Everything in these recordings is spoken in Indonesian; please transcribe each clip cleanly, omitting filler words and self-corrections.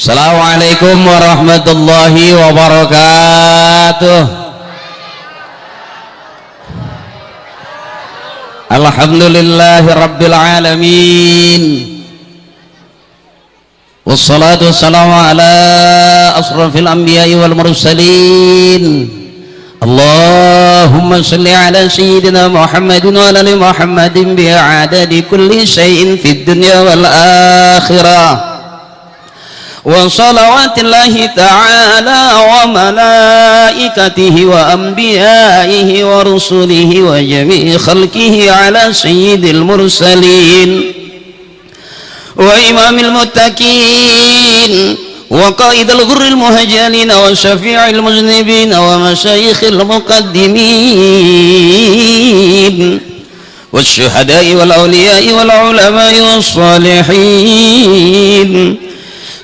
Assalamualaikum warahmatullahi wabarakatuh. Alhamdulillahi rabbil alamin. Wassalatu wassalamu ala asrafil anbiya'i wal mursalin. Allahumma salli ala sayyidina Muhammadin wa ala ali Muhammadin bi'adadi kulli syai'in fid dunya wal akhirah. Wa salawatillahi ta'ala wa malaikatihi wa anbiya'ihi wa rusulihi wa jami'i khalqihi ala sayyidil mursalin wa imamil muttaqin wa qaidil ghurril muhajjalin wa syafi'il muznibin wa masyayikhil muqaddimin wasyuhada'i wal awliya'i wal ulama'i was salihin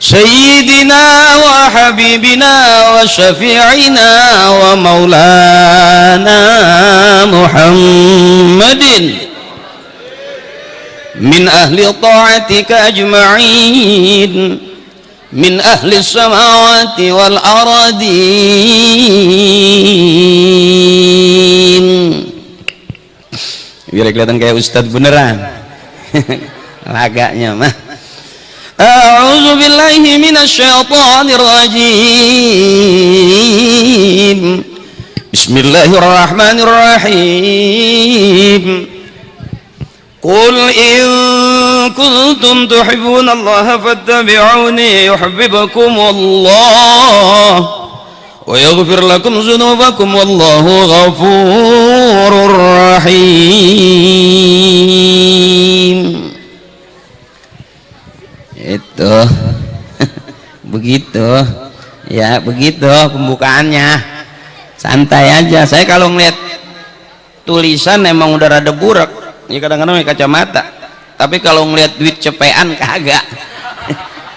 sayyidina wa habibina wa syafi'ina wa maulana Muhammadin min ahli ta'atika ajma'in min ahli samawati wal aradin. Biar kelihatan kayak ustadz beneran lagaknya mah. A'udzu billahi minasyaitonir rajim. Bismillahirrahmanirrahim. Qul in kuntum tuhibbunallaha fattabi'uni yuhibbukumullah wa yaghfir lakum dzunubakum wallahu ghafurur rahim. Itu begitu ya, begitu pembukaannya, santai aja. Saya kalau ngeliat tulisan emang udah rada burak ya, kadang-kadang pakai kacamata, tapi kalau ngeliat duit cepean kagak.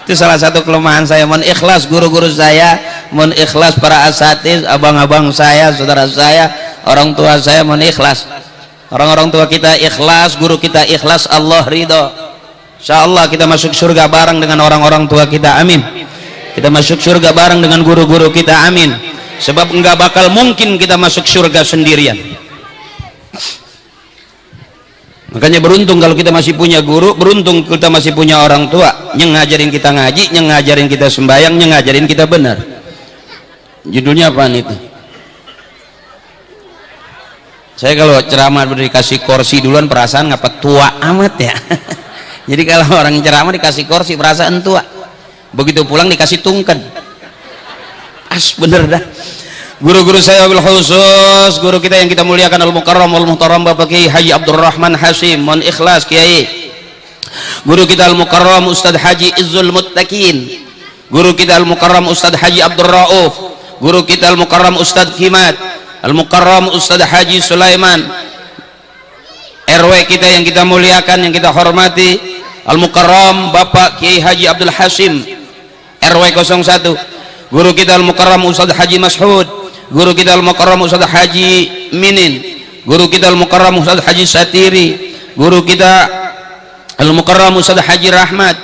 Itu salah satu kelemahan saya. Mohon ikhlas guru-guru saya, mohon ikhlas para asatiz, abang-abang saya, saudara saya, orang tua saya, mohon ikhlas. Orang-orang tua kita ikhlas, guru kita ikhlas, Allah ridho. Insyaallah kita masuk surga bareng dengan orang-orang tua kita, amin. Kita masuk surga bareng dengan guru-guru kita, amin. Sebab enggak bakal mungkin kita masuk surga sendirian. Makanya beruntung kalau kita masih punya guru, beruntung kita masih punya orang tua yang ngajarin kita ngaji, yang ngajarin kita sembahyang, yang ngajarin kita benar. Judulnya apaan itu? Saya kalau ceramah dikasih kursi duluan perasaan ngapa tua amat ya. Jadi kalau orang ceramah dikasih kursi perasaan tua, begitu pulang dikasih tungken. Bener dah. Guru-guru saya wabil khusus, guru kita yang kita muliakan al-mukarram wal muhtaram Bapak Kiai Haji Abdurrahman Hasyim, mohon ikhlas Kiai. Guru kita al-mukarram Ustadz Haji Izzul Muttaqin, guru kita al-mukarram Ustadz Haji Abdur Rauf, guru kita al-mukarram Ustadz Kimat, al-mukarram Ustadz Haji Sulaiman, RW kita yang kita muliakan, yang kita hormati, al-mukarram Bapak Kiai Haji Abdul Hasim, RW 01, guru kita al-mukarram Ustadz Haji Mashud, guru kita al-mukarram Ustadz Haji Minin, guru kita al-mukarram Ustadz Haji Satiri, guru kita al-mukarram Ustadz Haji Rahmat,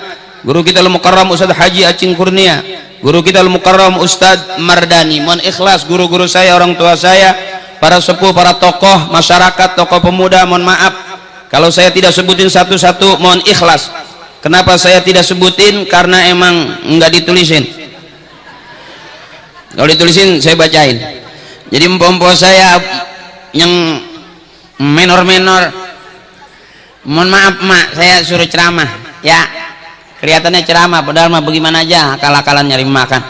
guru kita al-mukarram Ustadz Haji Acing Kurnia, guru kita al-mukarram Ustadz Mardani. Mohon ikhlas guru-guru saya, orang tua saya, para sepuh, para tokoh masyarakat, tokoh pemuda, mohon maaf kalau saya tidak sebutin satu-satu, mohon ikhlas. Kenapa saya tidak sebutin? Karena emang nggak ditulisin. Kalau ditulisin saya bacain. Jadi empom-empom saya yang menor-menor, mohon maaf mak, saya suruh ceramah ya, kelihatannya ceramah padahal mah bagaimana aja, akal-akalan nyari makan.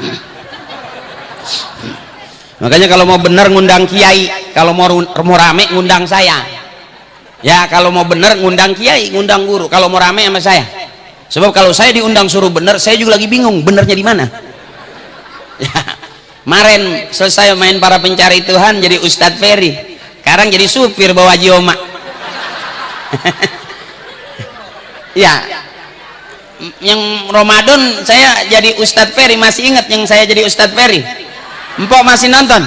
Makanya kalau mau bener ngundang kiai, kalau mau rame ngundang saya ya. Kalau mau bener ngundang kiai, ngundang guru. Kalau mau rame sama saya, sebab kalau saya diundang suruh bener, saya juga lagi bingung benernya di mana ya. Kemarin selesai main para pencari Tuhan jadi Ustadz Ferry, sekarang jadi supir bawa Jioma. Ya, yang Ramadan saya jadi Ustadz Ferry, masih ingat yang saya jadi Ustadz Ferry? Empok masih nonton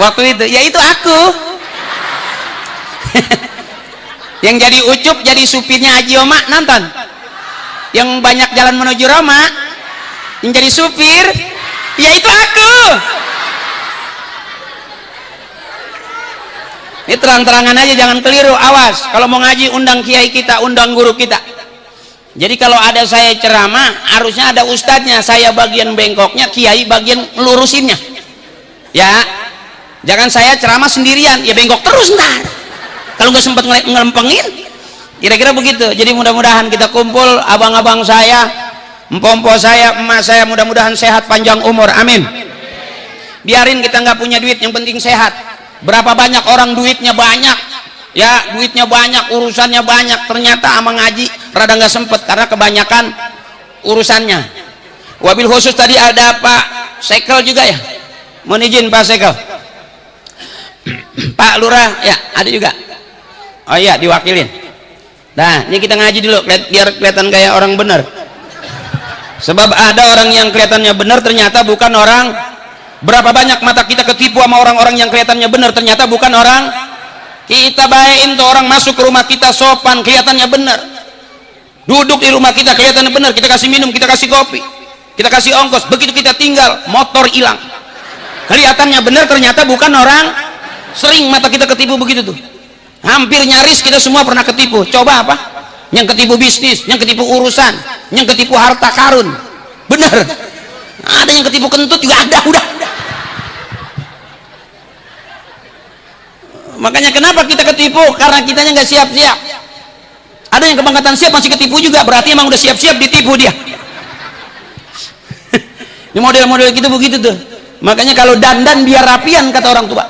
waktu itu? Ya itu aku. Yang jadi Ucup jadi supirnya Haji Oma, nonton? Yang banyak jalan menuju Roma, yang jadi supir ya itu aku. Ini terang-terangan aja, jangan keliru, awas kalau mau ngaji undang kiai kita, undang guru kita. Jadi kalau ada saya ceramah harusnya ada ustadznya, saya bagian bengkoknya, kiai bagian lurusinnya ya. Jangan saya ceramah sendirian ya bengkok terus ntar kalau nggak sempat ngelempengin, kira-kira begitu. Jadi mudah-mudahan kita kumpul, abang-abang saya, empom-empom saya, emak saya, mudah-mudahan sehat panjang umur, amin. Biarin kita nggak punya duit, yang penting sehat. Berapa banyak orang duitnya banyak ya, duitnya banyak, urusannya banyak, ternyata ama ngaji rada nggak sempet karena kebanyakan urusannya. Wabil khusus tadi ada Pak Sekel juga ya, mohon izin Pak Sekel. Pak Lurah ya ada juga, oh iya diwakilin. Nah ini kita ngaji dulu biar kelihatan kayak orang benar, sebab ada orang yang kelihatannya benar ternyata bukan orang. Berapa banyak mata kita ketipu sama orang-orang yang kelihatannya benar ternyata bukan orang. Kita bayain tuh orang masuk ke rumah kita sopan, kelihatannya benar, duduk di rumah kita kelihatannya benar, kita kasih minum, kita kasih kopi, kita kasih ongkos. Begitu kita tinggal motor hilang, kelihatannya benar ternyata bukan orang. Sering mata kita ketipu begitu tuh, hampir nyaris kita semua pernah ketipu. Coba apa? Yang ketipu bisnis, yang ketipu urusan, yang ketipu harta karun, benar. Ada yang ketipu kentut juga ada, udah. Makanya kenapa kita ketipu? Karena kitanya nggak siap-siap. Ada yang kebangkatan siap masih ketipu juga, berarti emang udah siap-siap ditipu dia. Ini model-model gitu begitu tuh. Makanya kalau dandan biar rapian kata orang tua.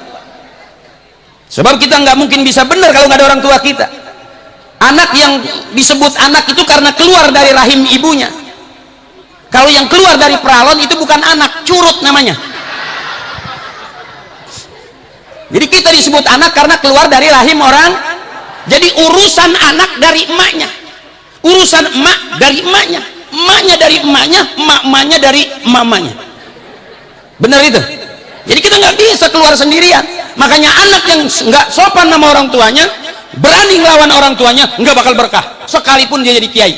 Sebab kita nggak mungkin bisa benar kalau nggak ada orang tua kita. Anak yang disebut anak itu karena keluar dari rahim ibunya. Kalau yang keluar dari peralon itu bukan anak, curut namanya. Jadi kita disebut anak karena keluar dari rahim orang. Jadi urusan anak dari emaknya, urusan emak dari emaknya, emaknya dari emaknya, emak-emaknya dari mamanya. Benar itu? Jadi kita nggak bisa keluar sendirian. Makanya anak yang nggak sopan sama orang tuanya, berani ngelawan orang tuanya, nggak bakal berkah sekalipun dia jadi kiai.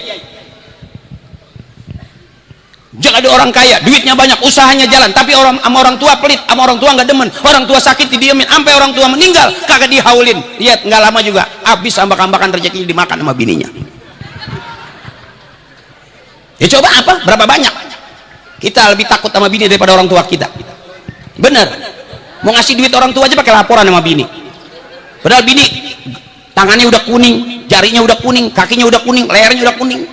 Jangan ada orang kaya, duitnya banyak, usahanya jalan, tapi sama orang tua pelit, sama orang tua nggak demen, orang tua sakit didiemin, sampai orang tua meninggal kagak dihaulin. Lihat nggak lama juga habis ambak-ambakan rezeki dimakan sama bininya. Ya coba apa? Berapa banyak kita lebih takut sama bini daripada orang tua kita? Bener, mau ngasih duit orang tua aja pakai laporan sama bini. Padahal bini tangannya udah kuning, jarinya udah kuning, kakinya udah kuning, lehernya udah kuning.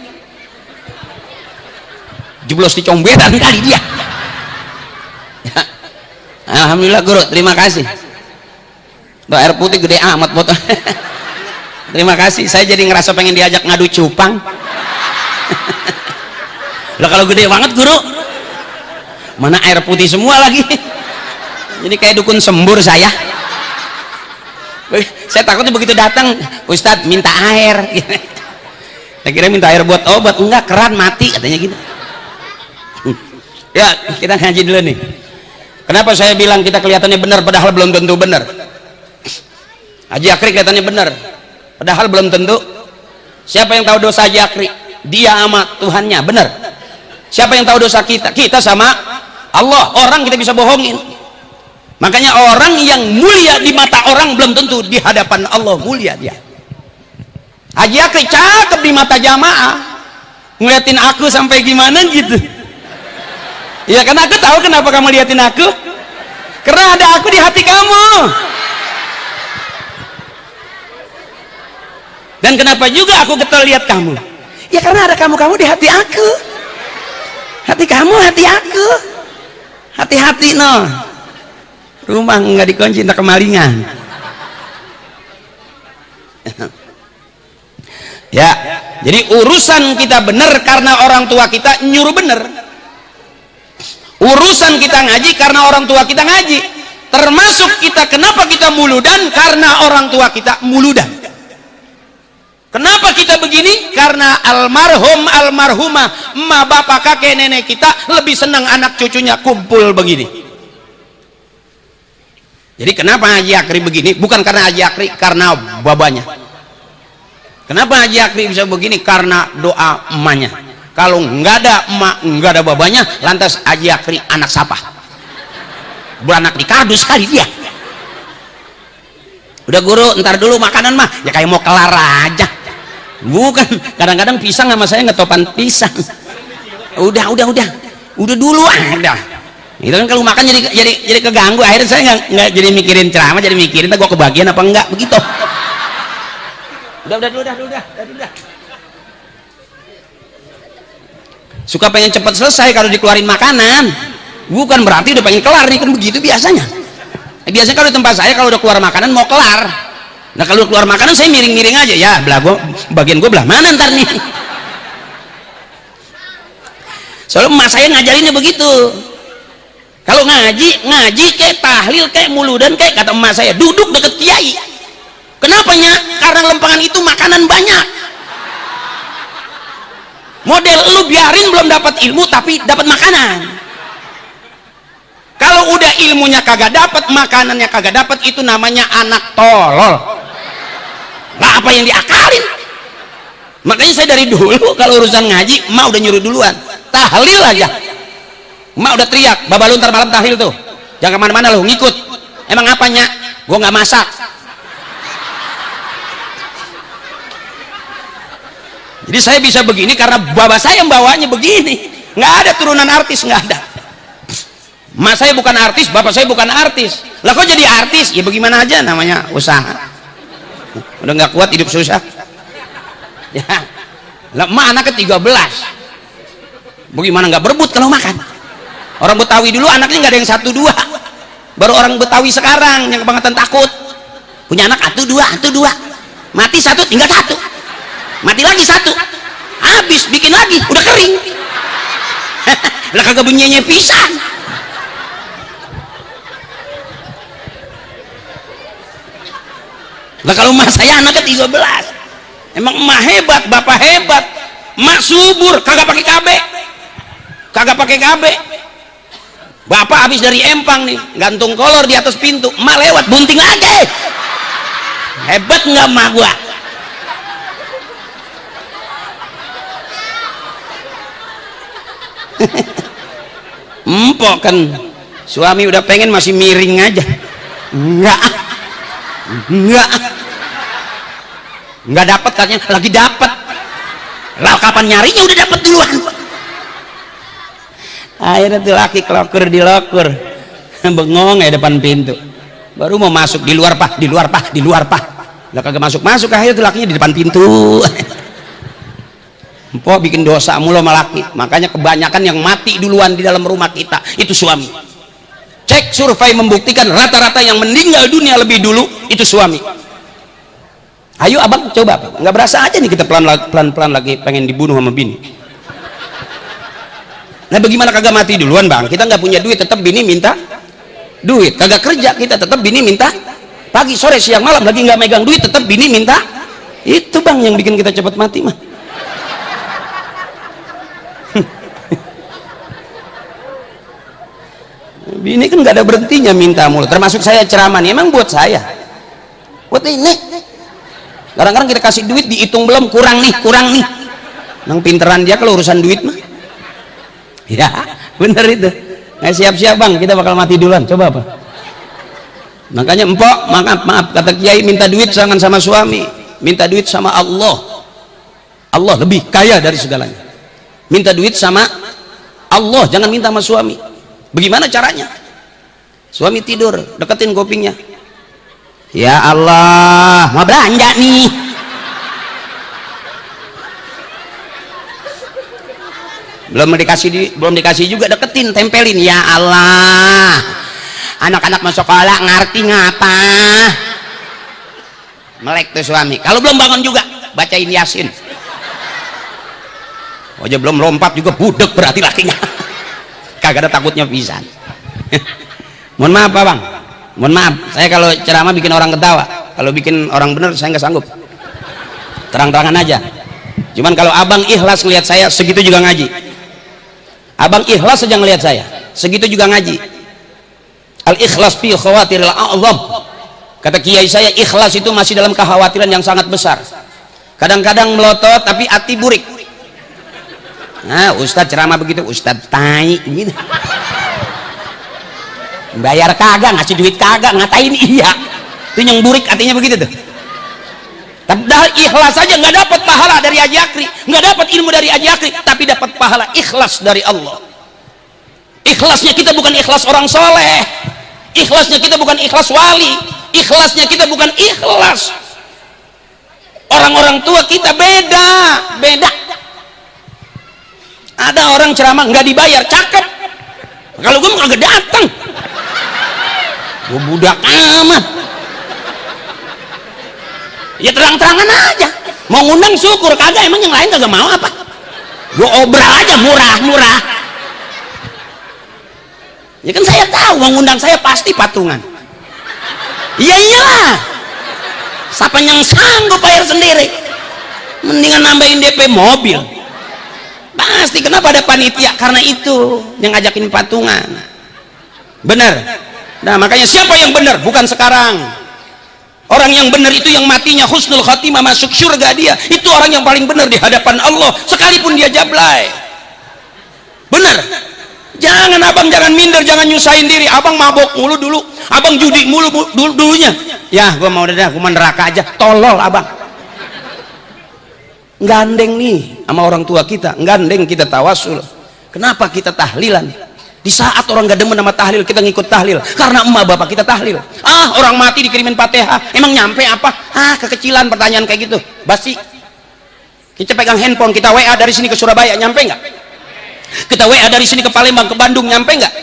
Jeblos di comberan kali dia. Ya. Alhamdulillah guru, terima kasih. Mbak air putih gede amat botol. Terima kasih, saya jadi ngerasa pengen diajak ngadu cupang. Lah kalau gede banget guru, mana air putih semua lagi. Jadi kayak dukun sembur saya. Saya takutnya begitu datang, Ustadz minta air. Saya kira minta air buat obat, enggak, keran mati katanya gitu. Ya kita ngaji dulu nih. Kenapa saya bilang kita kelihatannya benar padahal belum tentu benar. Haji Akri kelihatannya benar padahal belum tentu. Siapa yang tahu dosa Haji Akri? Dia sama Tuhannya, benar. Siapa yang tahu dosa kita? Kita sama Allah. Orang kita bisa bohongin. Makanya orang yang mulia di mata orang belum tentu di hadapan Allah mulia dia. Haji Akri cakep di mata jamaah, ngeliatin aku sampai gimana gitu. Ya karena aku tahu kenapa kamu liatin aku, karena ada aku di hati kamu. Dan kenapa juga aku getol lihat kamu? Ya karena ada kamu di hati aku. Hati kamu, hati aku. Hati-hati no. Rumah nggak dikunci, tak kemalingan. Ya, jadi urusan kita benar karena orang tua kita nyuruh benar. Urusan kita ngaji karena orang tua kita ngaji. Termasuk kita, kenapa kita muludan? Karena orang tua kita muludan. Kenapa kita begini? Karena almarhum almarhumah emak bapak kakek nenek kita lebih senang anak cucunya kumpul begini. Jadi kenapa Haji Akri begini? Bukan karena Haji Akri, karena babanya. Kenapa Haji Akri bisa begini? Karena doa emaknya. Kalau nggak ada emak, nggak ada babanya, lantas Haji Akri anak siapa? Beranak di kardus kali dia. Udah guru, ntar dulu makanan mah, ya kayak mau kelar aja. Bukan, kadang-kadang pisang sama saya ngetopan pisang. Udah dulu ada. Itu kan kalau makan jadi keganggu. Akhirnya saya nggak jadi mikirin ceramah, jadi mikirin gue kebagian apa enggak begitu. Udah. Suka pengen cepat selesai kalau dikeluarin makanan, bukan berarti udah pengen kelar nih, kan begitu biasanya. Biasanya kalau di tempat saya kalau udah keluar makanan mau kelar. Nah kalau udah keluar makanan saya miring-miring aja, ya bagian gue belah mana ntar nih. Soalnya emak saya ngajarinnya begitu. Kalau ngaji kayak tahlil kayak muludan kayak kata emak saya, duduk deket kiai. Kenapanya? Karena lempengan itu makanan banyak. Model lu biarin belum dapat ilmu tapi dapat makanan. Kalau udah ilmunya kagak dapat, makanannya kagak dapat, itu namanya anak tolol. Nggak apa yang diakalin. Makanya saya dari dulu kalau urusan ngaji, emak udah nyuruh duluan. Tahlil aja. Emak udah teriak, bapak lu ntar malam tahlil tuh. Jangan kemana-mana lu, ngikut. Emang apanya? Gua nggak masak. Jadi saya bisa begini karena bapak saya yang bawanya begini. Nggak ada turunan artis, nggak ada. Mas saya bukan artis, bapak saya bukan artis. Lah kok jadi artis? Ya bagaimana aja, namanya usaha. Udah nggak kuat hidup susah. Ya. Lah emak anaknya 13. Bagaimana nggak berebut kalau makan? Orang Betawi dulu anaknya nggak ada yang 1 2. Baru orang Betawi sekarang yang kebangetan takut. Punya anak 1 2. Mati 1 tinggal 1. Mati lagi 1, habis bikin lagi udah kering. Lah kagak bunyinya pisan. Lah kalau emak saya anaknya 13. Emang emak hebat, bapak hebat. Emak subur, kagak pakai KB. Bapak habis dari Empang nih, gantung kolor di atas pintu, emak lewat bunting lagi. Hebat nggak emak gua? Empok kan suami udah pengen masih miring aja. Enggak dapat katanya, lagi dapat. Lah kapan nyarinya udah dapat duluan. Akhirnya tuh laki kelokur di lokur. Bengong ya depan pintu. Baru mau masuk, di luar pak. Lah kagak masuk akhirnya tuh lakinya di depan pintu. Empok bikin dosa mulu sama laki. Makanya kebanyakan yang mati duluan di dalam rumah kita itu suami. Cek survei membuktikan rata-rata yang meninggal dunia lebih dulu itu suami. Ayo abang coba, nggak berasa aja nih kita pelan-pelan lagi pengen dibunuh sama bini. Nah bagaimana kagak mati duluan bang? Kita nggak punya duit tetap bini minta duit. Kagak kerja kita tetap bini minta pagi sore siang malam lagi nggak megang duit tetap bini minta. Itu bang yang bikin kita cepat mati mah. Bini kan nggak ada berhentinya minta mulu, termasuk saya ceramah nih emang buat saya, buat ini. Kadang-kadang kita kasih duit dihitung belum, kurang nih. Nang pinteran dia kalau urusan duit mah. Ya bener itu. Nah, siap-siap bang, kita bakal mati duluan. Coba apa? Makanya empok maaf kata kiai, minta duit jangan sama suami, minta duit sama Allah. Allah lebih kaya dari segalanya. Minta duit sama Allah, jangan minta sama suami. Bagaimana caranya? Suami tidur, deketin kupingnya. Ya Allah, mau belanja nih. Belum dikasih juga, deketin, tempelin. Ya Allah, anak-anak mau sekolah ngerti ngapa? Melek tuh suami. Kalau belum bangun juga, bacain Yasin. Oh, aja belum lompat juga budek berarti lakinya. Kagak ada takutnya pisan. Mohon maaf Pak Bang, mohon maaf saya kalau ceramah bikin orang ketawa, kalau bikin orang bener saya nggak sanggup. Terang-terangan aja. Cuman kalau abang ikhlas ngelihat saya, segitu juga ngaji. Abang ikhlas saja ngelihat saya, segitu juga ngaji. Al ikhlas fi khawatiril a'zam. Kata kiai saya, ikhlas itu masih dalam kekhawatiran yang sangat besar. Kadang-kadang melotot tapi hati burik. Nah, Ustadz ceramah begitu, Ustadz tai gitu. Bayar kagak, ngasih duit kagak, ngatain iya. Itu yang burik artinya begitu tuh. Padahal ikhlas saja nggak dapat pahala dari Haji Akri, nggak dapat ilmu dari Haji Akri, tapi dapat pahala ikhlas dari Allah. Ikhlasnya kita bukan ikhlas orang soleh, ikhlasnya kita bukan ikhlas wali, ikhlasnya kita bukan ikhlas orang-orang tua kita. Beda. Ada orang ceramah nggak dibayar, cakep. Kalau gue nggak datang, gue budak amat. Ya terang-terangan aja, mau ngundang syukur, kagak emang yang lain kagak mau apa? Gue obral aja, murah. Ya kan saya tahu mau ngundang saya pasti patungan. Iya iyalah, siapa yang sanggup bayar sendiri, mendingan nambahin DP mobil pasti. Kenapa ada panitia? Karena itu yang ngajakin patungan. Benar. Nah makanya siapa yang benar? Bukan sekarang. Orang yang benar itu yang matinya husnul khatimah, masuk surga dia. Itu orang yang paling benar di hadapan Allah, sekalipun dia jablay. Benar. Jangan abang, jangan minder, jangan nyusahin diri. Abang mabok mulu dulu, abang judi mulu dulunya. Ya gua mau dah, gua neraka aja. Tolol abang. Gandeng nih sama orang tua kita, gandeng kita tawasul. Kenapa kita tahlilan? Di saat orang gak demen sama tahlil, kita ngikut tahlil karena emak bapak kita tahlil. Orang mati dikirimin Fatihah, emang nyampe apa? Kekecilan pertanyaan kayak gitu, basi. Kita pegang handphone, kita WA dari sini ke Surabaya, nyampe nggak? Kita WA dari sini ke Palembang, ke Bandung, nyampe nggak?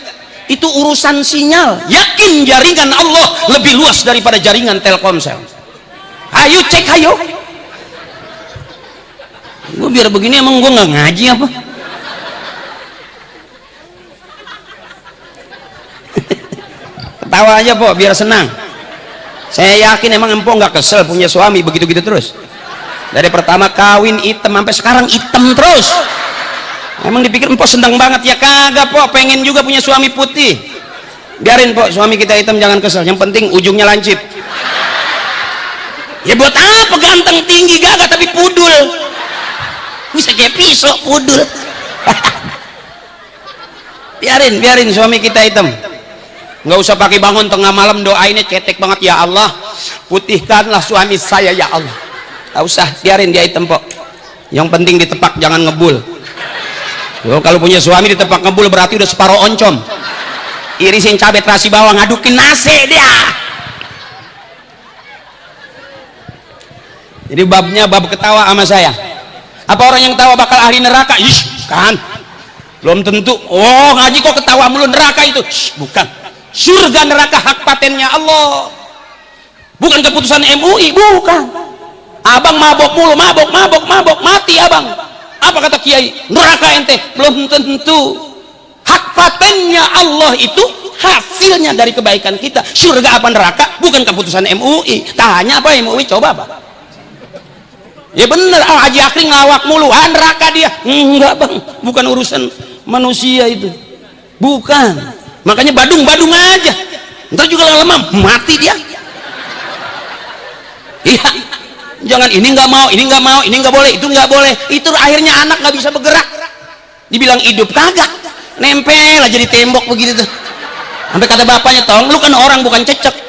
Itu urusan sinyal. Yakin jaringan Allah lebih luas daripada jaringan Telkomsel. Ayo cek, ayo. Gue biar begini emang gue nggak ngaji apa? Ketawa aja po, biar senang. Saya yakin emang empok nggak kesel punya suami begitu-gitu terus. Dari pertama kawin hitam sampai sekarang hitam terus. Emang dipikir empok senang banget? Ya kagak po, pengen juga punya suami putih. Biarin po suami kita hitam, jangan kesel. Yang penting ujungnya lancip. Ya buat apa ganteng tinggi gagah tapi pudul? Bisa kayak pisau pudul. biarin suami kita hitam. Nggak usah pakai bangun tengah malam doainnya cetek banget, ya Allah putihkanlah suami saya ya Allah. Nggak usah, biarin dia hitam pok. Yang penting ditepak, jangan ngebul. Kalau punya suami ditepak ngebul berarti udah separuh oncom. Irisin cabai terasi bawang, ngadukin nasi dia. Jadi babnya bab ketawa sama saya. Apa orang yang ketawa bakal ahli neraka? Ish, kan belum tentu. Oh ngaji kok ketawa mulu, neraka itu? Shh, bukan. Surga neraka hak patennya Allah, bukan keputusan MUI. Bukan. Abang mabok mulu, mabok mati abang. Apa kata kiai? Neraka ente? Belum tentu. Hak patennya Allah itu hasilnya dari kebaikan kita. Surga apa neraka bukan keputusan MUI. Tanya apa MUI, coba apa? Ya bener, Haji Akri ngelawak mulu, neraka dia. Enggak bang, bukan urusan manusia itu, bukan. Makanya badung aja, ntar juga lama mati dia. Iya, jangan ini nggak mau, ini nggak boleh, itu nggak boleh. Itu akhirnya anak nggak bisa bergerak. Dibilang hidup kagak, nempel aja di tembok begitu tuh. Sampai kata bapaknya, tolong lu kan orang bukan cecek.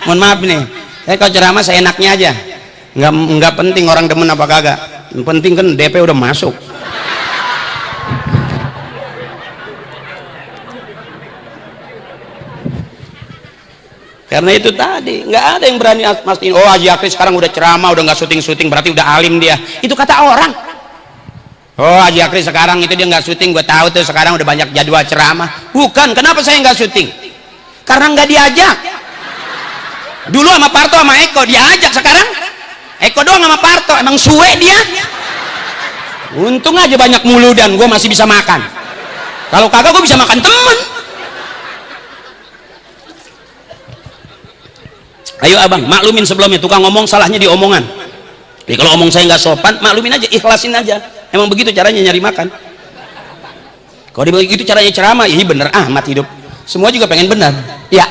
Mohon maaf nih, saya kalau ceramah saya enaknya aja. Nggak penting orang demen apa kagak. Yang penting kan DP udah masuk. Karena itu tadi nggak ada yang berani mastiin, oh Haji Akri sekarang udah ceramah, udah nggak syuting berarti udah alim dia. Itu kata orang. Oh Haji Akri sekarang itu dia nggak syuting, gue tahu tuh sekarang udah banyak jadwal ceramah. Bukan, kenapa saya nggak syuting? Karena nggak diajak. Dulu sama Parto sama Eko diajak, sekarang Eko doang sama Parto, emang suwe dia. Untung aja banyak mulu dan gue masih bisa makan. Kalau kagak gue bisa makan temen. Ayo abang, maklumin sebelumnya, tukang ngomong salahnya di omongan. Jadi kalau omong saya nggak sopan, maklumin aja, ikhlasin aja. Emang begitu caranya nyari makan. Kalau begitu caranya ceramah, ini bener mati hidup. Semua juga pengen benar. Ya.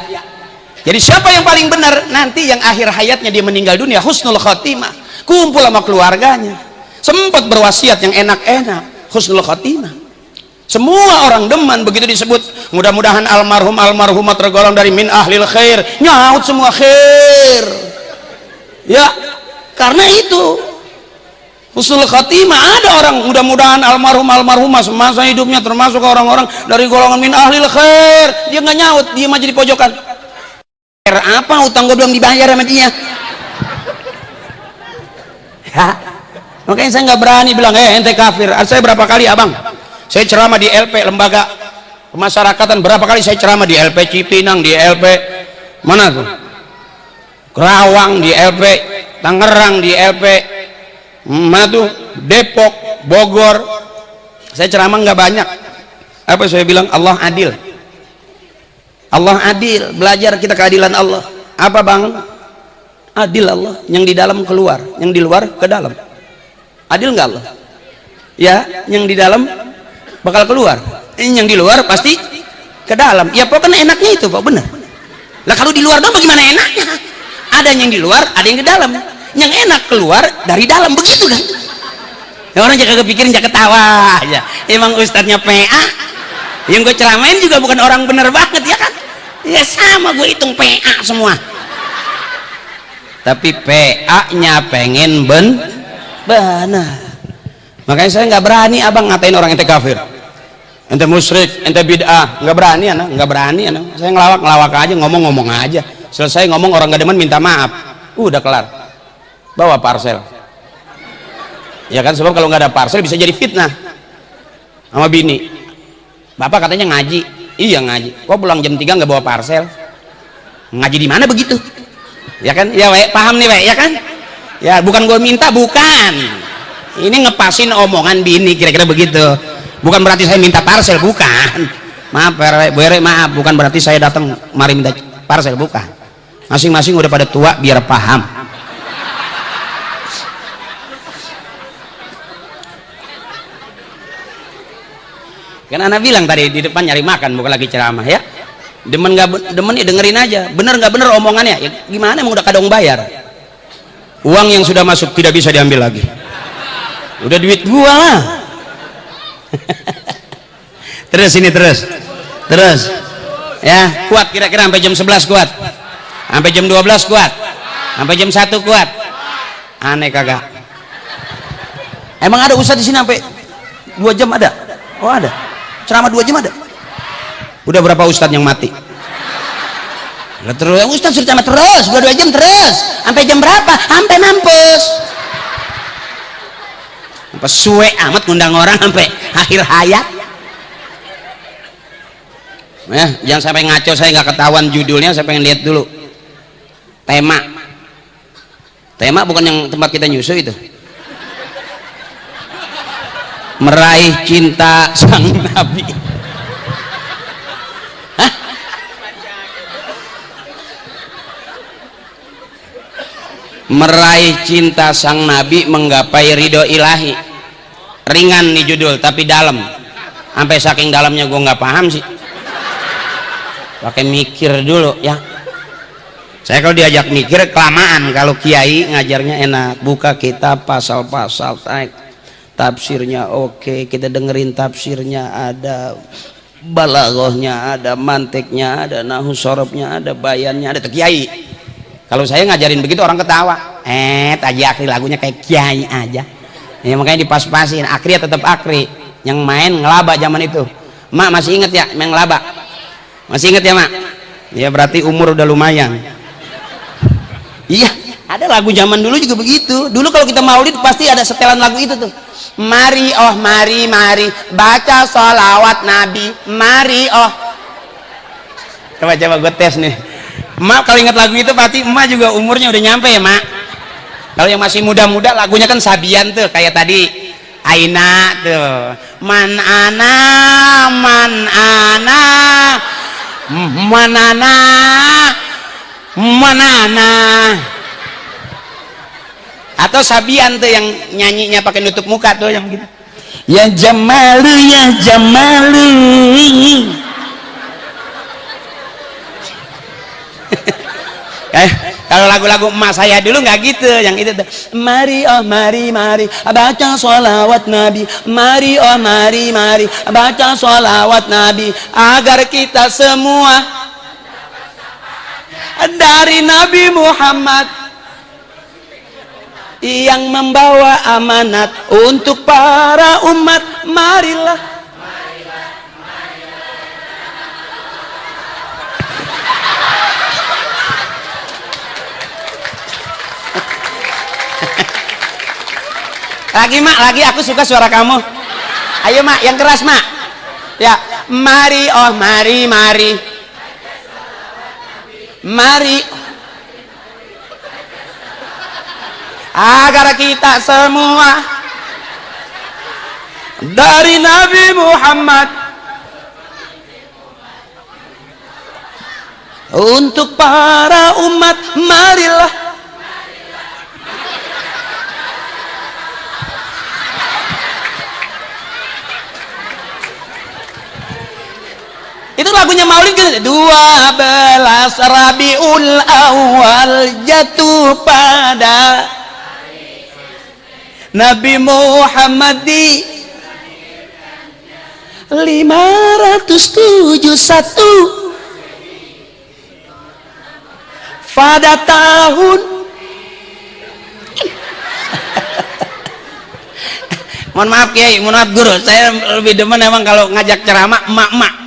Jadi siapa yang paling benar? Nanti yang akhir hayatnya dia meninggal dunia husnul khotimah, kumpul sama keluarganya, sempat berwasiat yang enak-enak, husnul khotimah. Semua orang deman begitu disebut mudah-mudahan almarhum almarhumah tergolong dari min ahlil khair, nyaut semua khair ya, karena itu husnul khotimah. Ada orang mudah-mudahan almarhum almarhumah semasa hidupnya termasuk orang-orang dari golongan min ahlil khair, dia nggak nyaut, dia aja di pojokan. Apa utang gue belum dibayar sama dia ya, makanya saya nggak berani bilang ente kafir. Saya berapa kali abang saya ceramah di LP lembaga pemasyarakatan, berapa kali saya ceramah di LP Cipinang, di LP mana tuh Kerawang, di LP Tangerang, di LP mana tuh Depok, Bogor. Saya ceramah nggak banyak. Apa saya bilang? Allah adil, Allah adil. Belajar kita keadilan Allah. Apa bang? Adil Allah, yang di dalam keluar, yang di luar ke dalam. Adil nggak Allah? Ya, yang di dalam bakal keluar, yang di luar pasti ke dalam. Ya pokoknya enaknya itu Pak, bener lah. Kalau di luar dong bagaimana enaknya? Ada yang di luar, ada yang di dalam. Yang enak keluar dari dalam, begitu kan ya, orang jangan kepikirin, jangan ketawa aja. Emang ustadznya PA yang gue ceramain juga bukan orang bener banget ya kan, ya sama gue hitung PA semua, tapi PA nya pengen benar. Makanya saya nggak berani abang ngatain orang ente kafir, ente musyrik, ente bid'ah, nggak berani anak, nggak berani anak. Saya ngelawak aja, ngomong aja. Selesai ngomong orang gak demen minta maaf, udah kelar, bawa parcel ya kan. Sebab kalau nggak ada parcel bisa jadi fitnah sama bini. Bapak katanya ngaji, iya ngaji, kok pulang jam 3 nggak bawa parcel? Ngaji di mana begitu ya kan? Ya we, paham nih we ya kan, ya bukan gue minta, bukan, ini ngepasin omongan bini kira-kira begitu. Bukan berarti saya minta parcel, bukan. Maaf Bu RW, maaf, bukan berarti saya datang mari minta parcel, bukan. Masing-masing udah pada tua biar paham. Kan anak bilang tadi di depan nyari makan, bukan lagi ceramah ya. Demen nggak demen ya dengerin aja, bener nggak bener omongannya ya gimana, emang udah kadang bayar. Uang yang sudah masuk tidak bisa diambil lagi, udah duit gua lah. Terus ini terus ya, kuat kira-kira sampai jam 11 kuat, sampai jam 12 kuat, sampai jam 1 kuat. Aneh kagak? Emang ada ustadz di sini sampai 2 jam ada? Oh ada, ceramah 2 jam ada. Udah berapa ustadz yang mati? Terus ustadz suruh ceramah terus 2 jam terus, sampai jam berapa? Sampai mampus. Apa suwe amat ngundang orang sampai akhir hayat. Ya, jangan sampai ngaco, saya nggak ketahuan judulnya, saya pengen lihat dulu. Tema bukan yang tempat kita nyusu itu. Meraih cinta sang nabi. Hah? Meraih cinta sang nabi, menggapai ridho ilahi. Ringan nih judul tapi dalam, sampai saking dalamnya gue nggak paham sih, pakai mikir dulu ya. Saya kalau diajak mikir kelamaan, kalau kiai ngajarnya enak, buka kitab pasal-pasal, tafsirnya oke, kita dengerin tafsirnya, ada balaghahnya, ada mantiknya, ada nahu sorobnya, ada bayannya, ada kiai. Kalau saya ngajarin begitu orang ketawa, aji akri lagunya kayak kiai aja ya, makanya dipas-pasin. Akri ya tetap akri, yang main ngelaba zaman itu. Mak masih inget ya main ngelaba? Masih inget ya mak? Ya berarti umur udah lumayan. Iya, ada lagu zaman dulu juga begitu. Dulu kalau kita maulid pasti ada setelan lagu itu tuh. Mari oh mari baca sholawat nabi, mari oh. Coba gue tes nih. Mak kalau ingat lagu itu pasti emak juga umurnya udah nyampe ya mak. Kalau yang masih muda-muda lagunya kan Sabian tuh, kayak tadi Aina tuh, man ana manana, atau Sabian tuh yang nyanyinya pakai nutup muka tuh yang gitu, ya jamalu ya jamalu. Kalau lagu-lagu emak saya dulu nggak gitu, yang itu tuh. Mari oh mari mari baca sholawat Nabi, mari oh mari mari baca sholawat Nabi, agar kita semua dari Nabi Muhammad yang membawa amanat untuk para umat. Marilah lagi mak, lagi aku suka suara kamu. Ayo mak, yang keras mak. Ya, mari oh mari mari. Mari agar kita semua dari Nabi Muhammad untuk para umat. Marilah itu lagunya Maulid gitu. 12 Rabiul Awal jatuh pada Nabi Muhammad di 571 pada tahun mohon maaf Kiai, mohon maaf guru, saya lebih demen emang kalau ngajak ceramah emak-emak.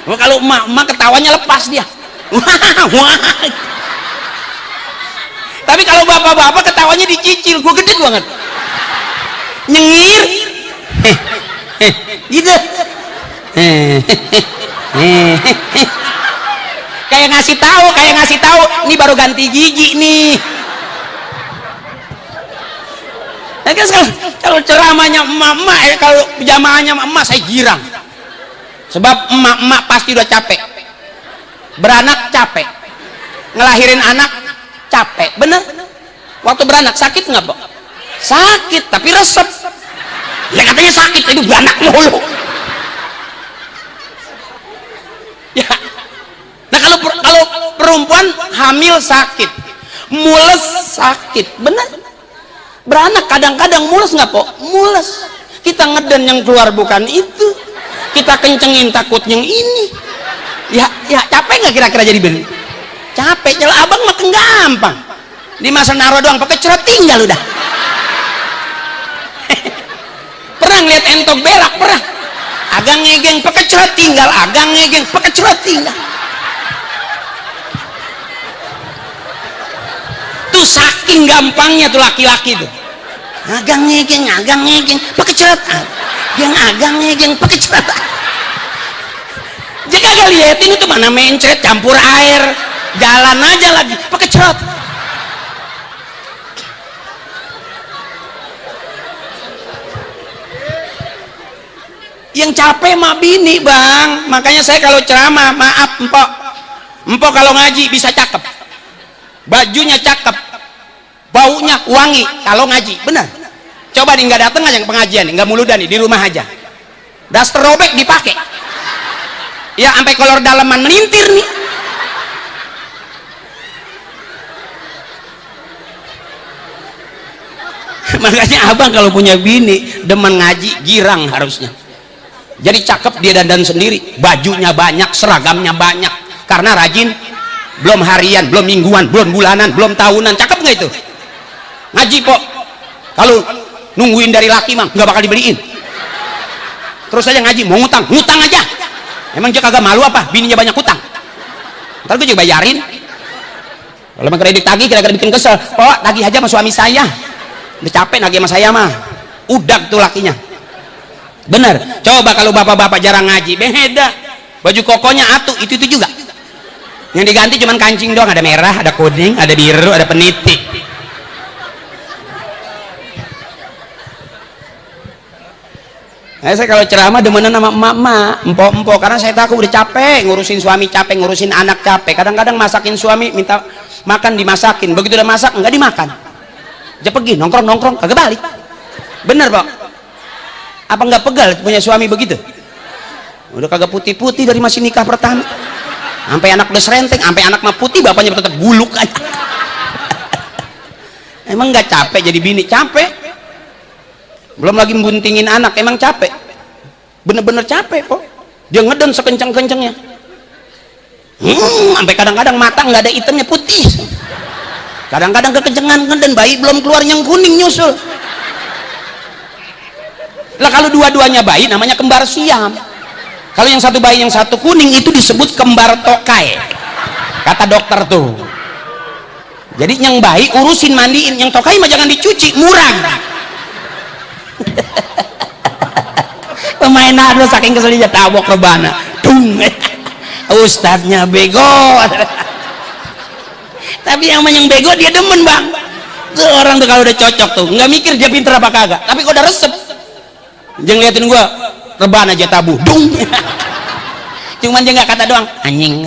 Kalau emak ketawanya lepas dia. Wah. Tapi kalau bapak-bapak ketawanya dicicil, gua gede banget. Nyengir. Gitu. Kayak ngasih tahu, ini baru ganti gigi nih. Nah, kalau ceramahnya emak-emak, kalau jamaahnya emak saya girang. Sebab emak-emak pasti udah capek, beranak capek, ngelahirin anak capek, bener? Waktu beranak sakit nggak Pak? Sakit tapi resep. Ya katanya sakit, itu beranak mulu. Ya. Nah kalau perempuan hamil sakit, mules sakit, bener? Beranak kadang-kadang mules nggak Pak? Mules. Kita ngeden yang keluar bukan itu. Kita kencengin takut yang ini. Ya capek nggak kira-kira jadi benih? Capek. Kalau abang makin gampang. Di masa naro doang pakai cerot tinggal udah. Pernah ngeliat entok berak? Pernah. Agak ngegeng pakai cerot tinggal, agak ngegeng pakai cerot tinggal. Tuh saking gampangnya tuh laki-laki tuh. Agak ngegeng pakai cerot. Yang agak ngegeng pakai cerot. Jika gak liatin itu mana mencret campur air, jalan aja lagi pakai cerot. Yang capek mah bini bang. Makanya saya kalau ceramah, maaf empok kalau ngaji bisa cakep, bajunya cakep, baunya wangi kalau ngaji, benar. Coba nih nggak dateng aja ke pengajian nih, nggak muludan nih, di rumah aja daster robek dipakai ya sampai kolor dalaman melintir nih. Makanya abang kalau punya bini demen ngaji girang harusnya. Jadi cakep dia dandan sendiri, bajunya banyak, seragamnya banyak, karena rajin. Belum harian, belum mingguan, belum bulanan, belum tahunan. Cakep nggak itu? Ngaji Pok. Kalau nungguin dari laki mah nggak bakal dibeliin. Terus aja ngaji, mau ngutang aja. Emang dia kagak malu apa? Bininya banyak hutang. Ntar gue juga bayarin. Kalau emang kredit tagih kira-kira bikin kesel. Pok, tagih aja sama suami saya. Udah capek nagih sama saya mah. Udah tuh lakinya. Bener. Coba kalau bapak-bapak jarang ngaji, beda. Baju kokonya atuh itu juga. Yang diganti cuman kancing doang, ada merah, ada kuning, ada biru, ada peniti. Nah, saya kalau ceramah demenan sama emak-emak, empok-empok, karena saya tahu udah capek ngurusin suami, capek ngurusin anak, capek. Kadang-kadang masakin suami minta makan dimasakin, begitu udah masak enggak dimakan. Dia pergi nongkrong kagak balik. Bener Pak? Apa nggak pegal punya suami begitu? Udah kagak putih-putih dari masih nikah pertama, sampai anak udah serenteng, sampai anak mah putih, bapaknya tetap buluk aja. emang nggak capek jadi bini? Capek, belum lagi buntingin anak, emang capek, bener-bener capek kok. Dia ngeden sekencang-kencangnya, sampai kadang-kadang mata nggak ada hitamnya, putih. Kadang-kadang kekencengan ngeden, bayi belum keluar yang kuning nyusul. Lah kalau dua-duanya bayi namanya kembar siam. Kalau yang satu bayi yang satu kuning itu disebut kembar tokai, kata dokter tuh. Jadi yang bayi urusin mandiin, yang tokai mah jangan dicuci, murah. Pemain ado saking keselnya tabok rebana, dung. Ustadznya bego. Tapi yang bego dia demen bang. Tuh orang tuh kalau udah cocok tuh nggak mikir dia pinter apa kagak, tapi kok udah resep jangan liatin gua rebahan aja tabu dung. Cuman dia nggak kata doang anjing.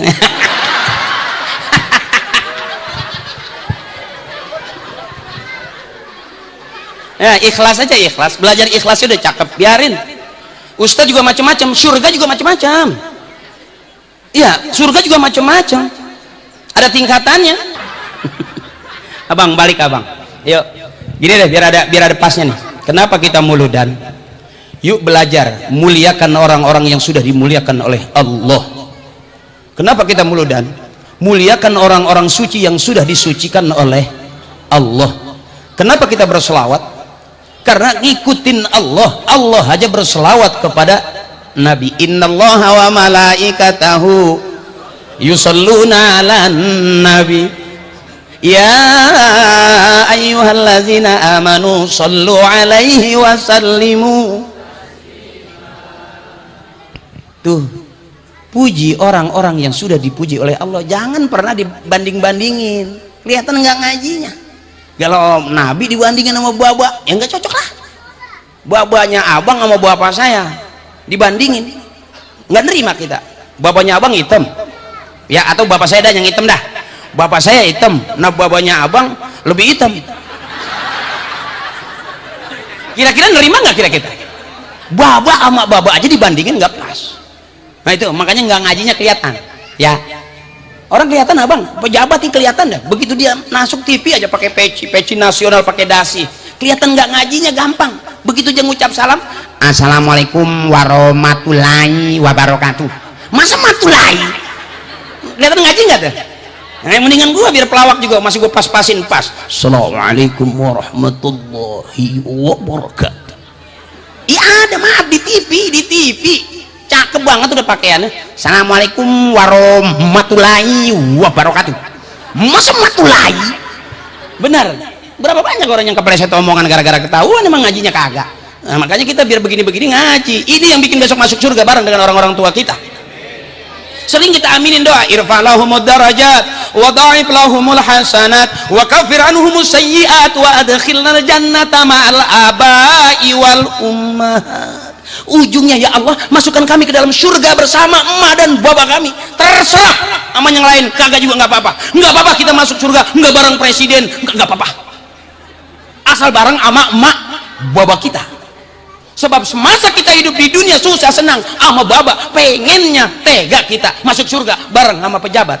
Ya ikhlas aja, ikhlas, belajar ikhlasnya udah cakep, biarin. Ustadz juga macam-macam, surga juga macam-macam. Iya, surga juga macam-macam, ada tingkatannya. Abang balik abang, yuk gini deh biar ada pasnya nih. Kenapa kita muludan? Yuk belajar muliakan orang-orang yang sudah dimuliakan oleh Allah. Kenapa kita muludan? Muliakan orang-orang suci yang sudah disucikan oleh Allah. Kenapa kita berselawat? Karena ngikutin Allah. Allah aja berselawat kepada Nabi. Innallaha wa malaikatahu yusalluna 'alan nabi. Ya ayyuhallazina amanu sallu 'alaihi wa sallimu. Tuh, puji orang-orang yang sudah dipuji oleh Allah, jangan pernah dibanding-bandingin. Kelihatan nggak ngajinya. Kalau Nabi dibandingin sama buah-buah, ya nggak cocok lah. Buah-buahnya abang sama bapak saya dibandingin, nggak nerima kita. Bapaknya abang hitam, ya, atau bapak saya dah yang hitam dah. Bapak saya hitam, nah bapaknya abang lebih hitam. Kira-kira nerima nggak kira-kira? Bapak sama bapak aja dibandingin nggak pas. Nah itu makanya nggak ngajinya kelihatan, ya. Orang kelihatan abang, pejabat ini kelihatan dah. Begitu dia masuk TV aja pakai peci nasional, pakai dasi, kelihatan nggak ngajinya gampang. Begitu dia ngucap salam, assalamualaikum warahmatullahi wabarakatuh. Masa matulai? Kelihatan ngaji nggak tuh? Nah, yang mendingan gua biar pelawak juga masih gua pas-pasin pas. Assalamualaikum warahmatullahi wabarakatuh. Iya ada, maaf, di TV. Cakep banget udah pakaiannya. Assalamualaikum warahmatullahi wabarakatuh. Masa matulai? Benar. Berapa banyak orang yang kepleset omongan gara-gara ketahuan emang ngajinya kagak. Nah, makanya kita biar begini-begini ngaji. Ini yang bikin besok masuk surga bareng dengan orang-orang tua kita. Sering kita aminin doa, irfa'lahumud darajat wa dha'if lahumul hasanat wa kafir anhumus sayyi'at wa adkhilnal jannata ma'al aba'i wal ummahat. Ujungnya ya Allah, masukkan kami ke dalam surga bersama emak dan bapak kami. Terserah sama yang lain, kagak juga nggak apa-apa. Nggak apa-apa kita masuk surga, nggak bareng presiden, nggak apa-apa. Asal bareng sama emak bapak kita. Sebab semasa kita hidup di dunia susah senang sama bapak, pengennya tega kita masuk surga bareng sama pejabat.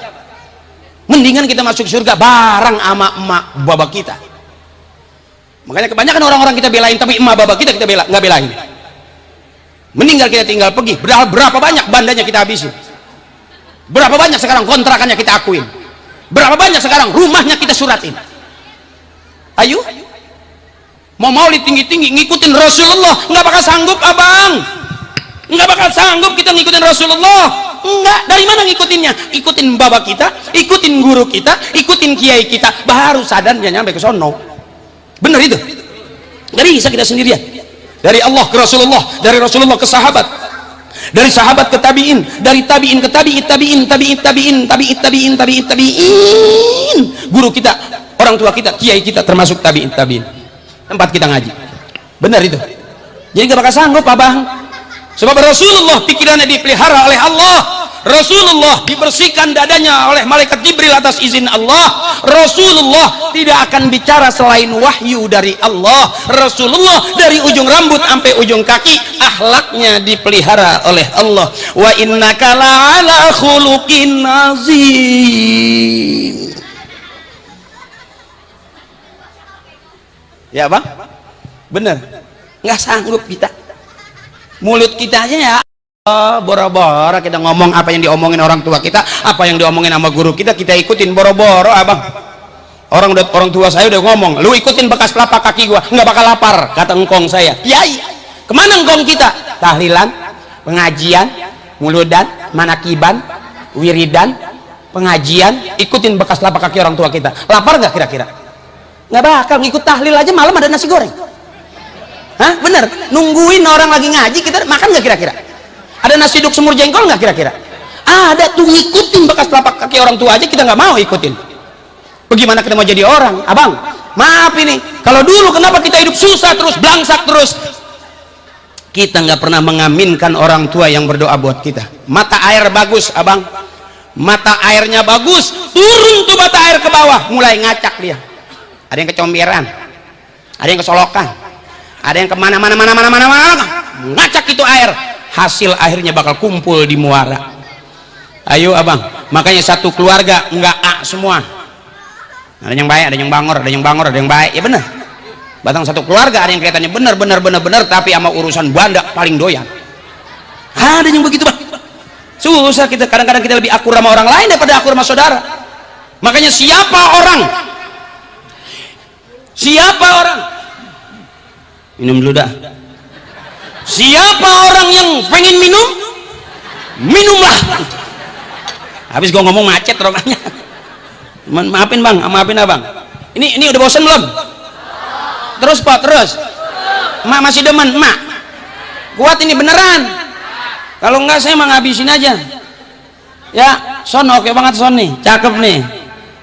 Mendingan kita masuk surga bareng sama emak bapak kita. Makanya kebanyakan orang-orang kita belain, tapi emak bapak kita bela, nggak belain. Meninggal kita tinggal pergi, berapa banyak bandanya kita habisin, berapa banyak sekarang kontrakannya kita akuin, berapa banyak sekarang rumahnya kita suratin. Ayo mau maulid tinggi-tinggi ngikutin Rasulullah, nggak bakal sanggup abang, nggak bakal sanggup kita ngikutin Rasulullah. Enggak, dari mana ngikutinnya? Ikutin bapak kita, ikutin guru kita, ikutin kiai kita, baru sadar dia nyampe ke sono. Bener itu? Nggak bisa kita sendirian. Dari Allah ke Rasulullah, dari Rasulullah ke sahabat, dari sahabat ke tabiin, dari tabiin ke tabiin, guru kita, orang tua kita, kiai kita, termasuk tabiin, tempat kita ngaji. Benar itu. Jadi gak bakal sanggup abang. Sebab Rasulullah pikirannya dipelihara oleh Allah. Rasulullah dibersihkan dadanya oleh malaikat Jibril atas izin Allah. Rasulullah tidak akan bicara selain wahyu dari Allah. Rasulullah dari ujung rambut sampai ujung kaki akhlaknya dipelihara oleh Allah. Wa innaka la'ala khuluqin azim. Ya bang, bener, nggak sanggup kita. Mulut kita aja ya boro-boro kita ngomong apa yang diomongin orang tua kita, apa yang diomongin sama guru kita, kita ikutin boro-boro abang. Orang tua saya udah ngomong, lu ikutin bekas telapak kaki gua nggak bakal lapar, kata engkong saya. Kiai, kemana engkong kita? Tahlilan, pengajian, muludan, manakiban, wiridan, pengajian, ikutin bekas telapak kaki orang tua kita. Lapar nggak kira-kira? Nggak bakal. Ngikut tahlil aja malam ada nasi goreng. Hah, bener? Nungguin orang lagi ngaji kita makan nggak kira-kira? Ada nasi uduk semur jengkol nggak kira-kira? Ada tuh, ngikutin bekas telapak kaki orang tua aja kita nggak mau ikutin. Bagaimana kita mau jadi orang, abang? Maaf ini, kalau dulu kenapa kita hidup susah terus, belangsak terus? Kita nggak pernah mengaminkan orang tua yang berdoa buat kita. Mata air bagus, abang. Mata airnya bagus, turun tuh mata air ke bawah, mulai ngacak dia. Ada yang kecomberan, ada yang kesolokan, ada yang kemana-mana, ngacak itu air. Hasil akhirnya bakal kumpul di muara. Ayo abang, makanya satu keluarga nggak A semua. Ada yang baik, ada yang bangor, ada yang bangor, ada yang baik, ya benar. Batang satu keluarga ada yang kelihatannya benar, tapi sama urusan banda paling doyan. Ada yang begitu bang. Susah kita, kadang-kadang kita lebih akur sama orang lain daripada akur sama saudara. Makanya siapa orang minum dulu dah. Siapa orang yang pengen minumlah. Habis gua ngomong macet rokannya. Maafin bang, maafin abang. Ini udah bosan belum? Terus pak, terus. Mak masih demen, mak. Kuat ini beneran. Kalau enggak saya mah ngabisin aja. Ya, son oke banget son nih, cakep nih.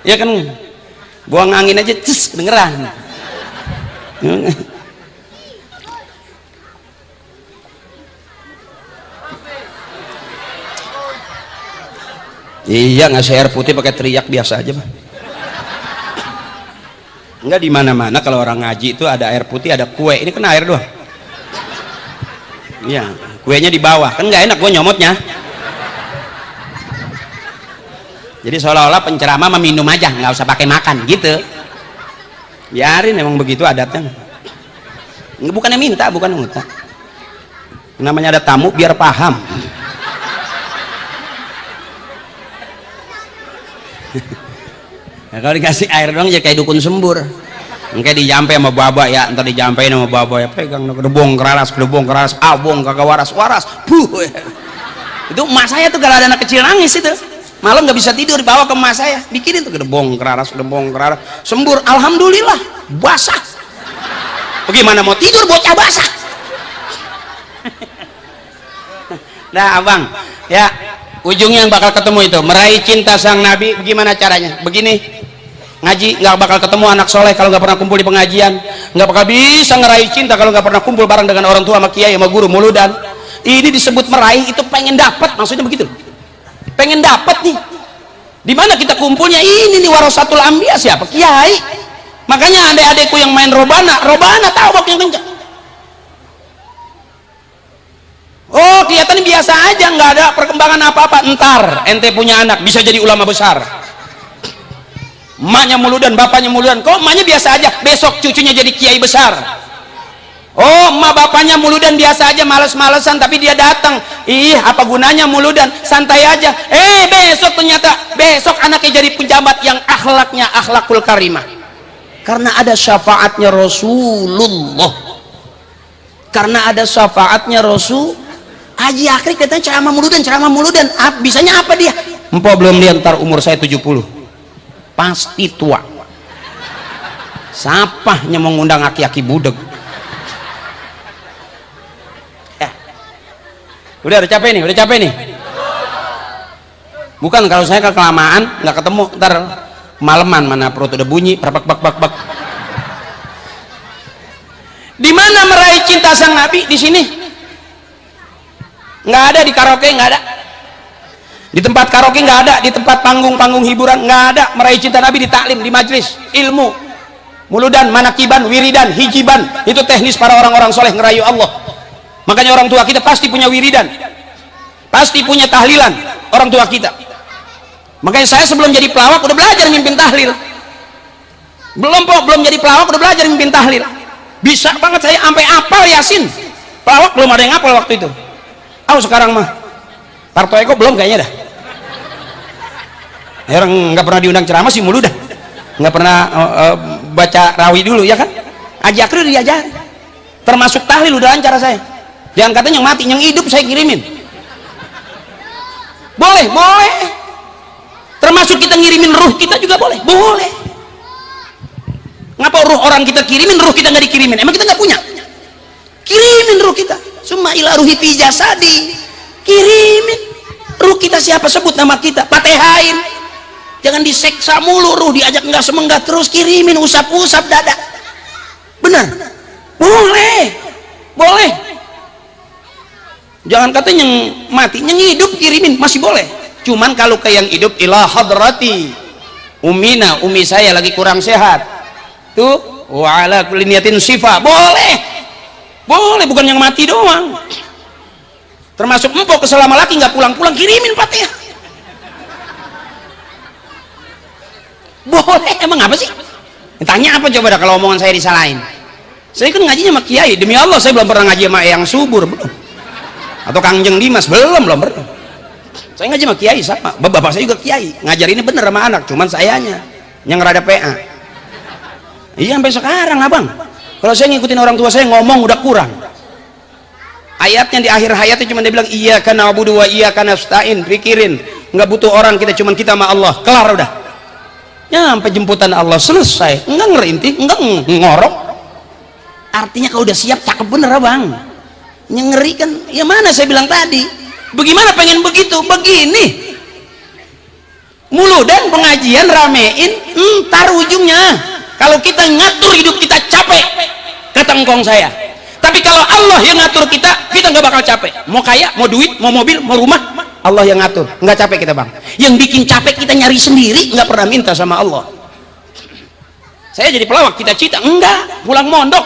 Ya kan, buang angin aja, cus, kedengeran. Iya, ngasih air putih pakai teriak biasa aja bang. Enggak, di mana-mana kalau orang ngaji itu ada air putih, ada kue. Ini kan air doang. Iya, kuenya di bawah kan nggak enak gue nyomotnya. Jadi seolah-olah penceramah meminum aja, nggak usah pakai makan gitu. Biarin, emang begitu adatnya. Bukannya minta, bukan minta. Namanya ada tamu biar paham. Nah, kalau dikasih air doang jadi kayak dukun sembur. Kayak dijampe sama baba ya, entar dijampein sama baba ya, pegang gedebong keras, abong kagak waras. Puh. Itu emak saya tuh kalau ada anak kecil nangis itu, malam nggak bisa tidur dibawa ke emak saya, bikinin tuh gedebong keras, sembur. Alhamdulillah basah. Bagaimana mau tidur bocah basah? Nah abang, ya ujungnya yang bakal ketemu itu meraih cinta sang Nabi. Bagaimana caranya? Begini, ngaji nggak bakal ketemu anak soleh kalau nggak pernah kumpul di pengajian, nggak bakal bisa ngeraih cinta kalau nggak pernah kumpul bareng dengan orang tua, sama kiai, sama guru, muludan. Ini disebut meraih, itu pengen dapat, maksudnya begitu, pengen dapat nih. Di mana kita kumpulnya? Ini nih warasatul anbiya, siapa? Kiai. Makanya adik-adikku yang main robana tahu bak yang kencang. Oh, kelihatannya biasa aja, nggak ada perkembangan apa-apa. Entar ente punya anak bisa jadi ulama besar. Emaknya muludan, bapaknya muludan. Kok emaknya biasa aja, besok cucunya jadi kiai besar. Oh, emak bapaknya muludan biasa aja, males-malesan, tapi dia datang. Ih, apa gunanya muludan, santai aja. Besok anaknya jadi pejabat yang akhlaknya akhlakul karimah. Karena ada syafaatnya Rasulullah. Karena ada syafaatnya Rasul. Haji Akrik katanya ceramah muludan. Bisanya apa dia? Empok belum lihat, ntar umur saya 70. Pasti tua. Sapahnya mengundang aki-aki budeg. Udah capek nih. Bukan, kalau saya kelamaan nggak ketemu, ntar maleman mana perut udah bunyi, bak. Di mana meraih cinta sang Nabi? Di sini. Nggak ada di karaoke, nggak ada. Di tempat karaoke nggak ada, di tempat panggung hiburan nggak ada. Meraih cinta Nabi di taklim, di majlis ilmu, muludan, manakiban, wiridan, hijiban. Itu teknis para orang-orang soleh ngerayu Allah. Makanya orang tua kita pasti punya wiridan, pasti punya tahlilan orang tua kita. Makanya saya sebelum jadi pelawak udah belajar mimpin tahlil. Belum jadi pelawak udah belajar mimpin tahlil. Bisa banget saya sampai apal Yasin. Pelawak belum ada yang apal waktu itu. Sekarang mah Parto Eko belum kayaknya dah. Orang nggak pernah diundang ceramah sih mulu dah. Nggak pernah baca rawi dulu ya kan. Haji Akri udah diajarin. Termasuk tahlil udah lancar saya. Jangan katanya yang mati, yang hidup saya kirimin. Boleh, boleh. Termasuk kita ngirimin ruh kita juga boleh, boleh. Ngapa ruh orang kita kirimin, ruh kita nggak dikirimin? Emang kita nggak punya? Kirimin ruh kita. Summa ila ruhi fi jasadi. Kirimin ruh kita, siapa sebut nama kita, patehain. Jangan diseksa mulu ruh, diajak nggak semenggak terus, kirimin, usap-usap dada. Benar? Boleh, boleh. Jangan katanya yang mati, yang hidup kirimin masih boleh. Cuman kalau ke yang hidup, ila hadrati umina, umi saya lagi kurang sehat tuh, wa ala kulli niyatin syifa, boleh, boleh. Bukan yang mati doang, termasuk empok selama laki nggak pulang-pulang, kirimin Fatihah, boleh. Emang apa sih? Tanya apa coba dah kalau omongan saya disalahin? Saya kan ngajinya sama kiai, demi Allah saya belum pernah ngaji sama yang subur, belum. Atau Kangjeng Dimas, belum pernah. Saya ngaji sama kiai sama, bapak saya juga kiai, ngajar ini bener sama anak, cuman sayanya yang rada PA. Iya sampai sekarang abang, kalau saya ngikutin orang tua saya ngomong udah kurang. Ayatnya di akhir hayatnya cuma dia bilang iyyaka na'budu wa iyyaka nasta'in, pikirin, nggak butuh orang kita, cuman kita sama Allah, kelar udah. Nyampe jemputan Allah selesai, enggak ngerintih, enggak ngorok. Artinya kalau udah siap cakep bener abang. Yang ngeri kan, ya mana saya bilang tadi, bagaimana pengen begitu, begini mulu dan pengajian ramein, ntar ujungnya kalau kita ngatur hidup kita capek, kata engkong saya. Tapi kalau Allah yang ngatur kita, kita nggak bakal capek. Mau kaya, mau duit, mau mobil, mau rumah, Allah yang ngatur, nggak capek kita bang. Yang bikin capek kita nyari sendiri, nggak pernah minta sama Allah. Saya jadi pelawak cita-cita, enggak, pulang mondok.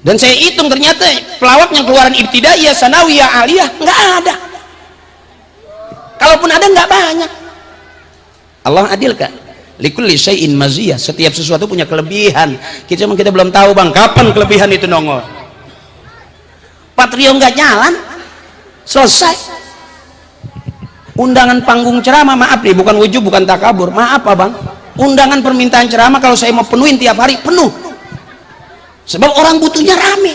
Dan saya hitung ternyata pelawak yang keluaran ibtidaiyah, sanawiyah, aliyah nggak ada. Kalaupun ada nggak banyak. Allah adil kak. Likulli syai'in maziyah. Setiap sesuatu punya kelebihan. Kita belum tahu bang kapan kelebihan itu nongol. Patrio nggak jalan, selesai. Undangan panggung ceramah, maaf nih, bukan wujub, bukan takabur, maaf abang. Undangan permintaan ceramah kalau saya mau penuhin tiap hari penuh. Sebab orang butuhnya rame.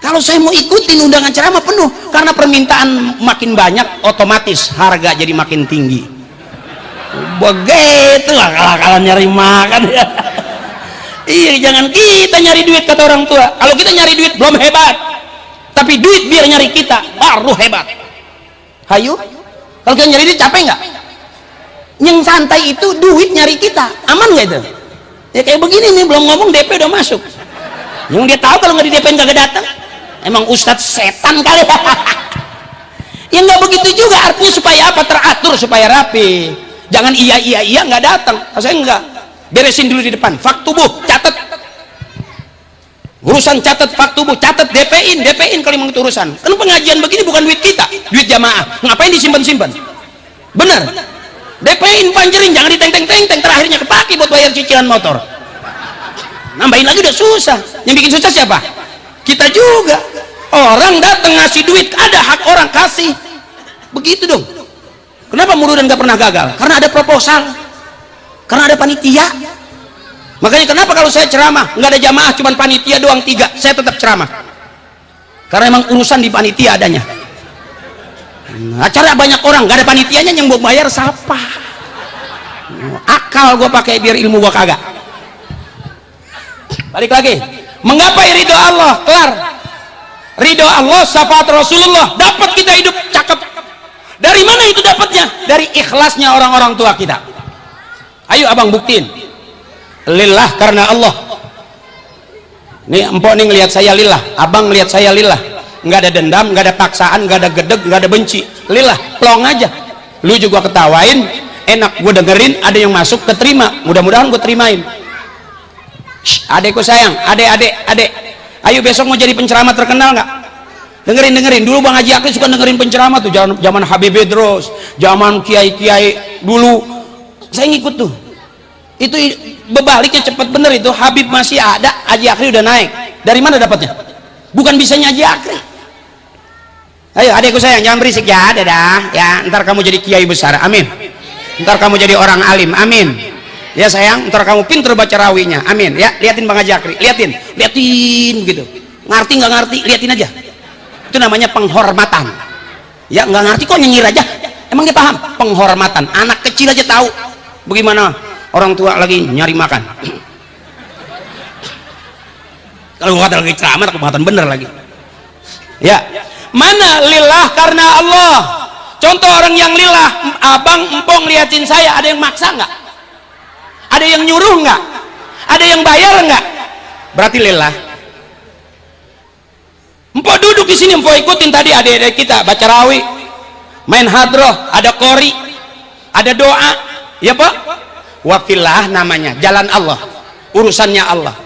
Kalau saya mau ikutin undangan ceramah penuh, karena permintaan makin banyak, otomatis harga jadi makin tinggi. Begitulah kalah-kalah nyari makan ya. Iya, jangan kita nyari duit kata orang tua. Kalau kita nyari duit belum hebat, tapi duit biar nyari kita baru hebat. Hayu, kalau kita nyari duit capek nggak? Yang santai itu duit nyari kita, aman nggak itu? Ya kayak begini nih, belum ngomong DP udah masuk. Yang dia tahu kalau nggak di DP nggak datang. Emang ustadz setan kali. Ya nggak begitu juga, artinya supaya apa? Teratur, supaya rapi. Jangan iya nggak datang. Saya enggak. Beresin dulu di depan. Fak tubuh, catat. Urusan catat fak tubuh, catat, DP-in kalau memang itu urusan. Kan pengajian begini bukan duit kita, duit jamaah. Ngapain disimpan-simpan? Bener. DP-in panjerin, jangan diteng-teng-teng, terakhirnya kepake buat bayar cicilan motor. Nambahin lagi udah susah. Yang bikin susah siapa? Kita juga. Orang datang ngasih duit, ada hak orang kasih. Begitu dong. Kenapa Muludan gak pernah gagal? Karena ada proposal, karena ada panitia. Makanya kenapa kalau saya ceramah nggak ada jamaah, cuman panitia doang 3, saya tetap ceramah. Karena emang urusan di panitia adanya. Acara banyak orang, nggak ada panitianya, yang mau bayar siapa? Akal gue pakai biar ilmu gue kagak. Balik lagi, menggapai ridho Allah, kelar. Ridho Allah, syafaat Rasulullah, dapat kita hidup cakep. Dari mana itu dapatnya? Dari ikhlasnya orang-orang tua kita. Ayo abang buktiin. Lillah, karena Allah. Nih empok nih ngelihat saya lillah, abang ngelihat saya lillah. Nggak ada dendam, nggak ada paksaan, nggak ada gedeg, nggak ada benci. Lillah, plong aja. Lu juga ketawain, enak gue dengerin, ada yang masuk keterima, mudah-mudahan gue terimain. Adekku sayang, adek, ayo besok mau jadi penceramah terkenal nggak? Dengerin dulu Bang Haji Akli suka dengerin penceramah tuh, zaman Habib Bedros, zaman kiai-kiai dulu, saya ngikut tuh. Itu bebaliknya cepat bener itu. Habib masih ada, Haji Akri udah naik. Dari mana dapatnya? Bukan bisanya Haji Akri. Ayo adekku sayang, jangan berisik ya. Dadah ya, ntar kamu jadi kiai besar, amin. Ntar kamu jadi orang alim, amin. Ya sayang, ntar kamu pinter baca rawinya, amin. Ya, liatin Bang Haji Akri, liatin gitu. Ngerti nggak ngerti, liatin aja. Itu namanya penghormatan. Ya nggak ngerti kok nyengir aja, emang dia paham? Penghormatan. Anak kecil aja tahu bagaimana orang tua lagi nyari makan. Kalau gua kata lagi ceramah, kebahatan bener lagi. Ya, mana lillah karena Allah. Contoh orang yang lillah, abang empong liatin saya, ada yang maksa nggak? Ada yang nyuruh nggak? Ada yang bayar nggak? Berarti lillah. Empok duduk di sini, empok ikutin tadi adik-adik kita baca rawi, main hadroh, ada qori, ada doa, ya Pak. Wafillah namanya, jalan Allah, urusannya Allah.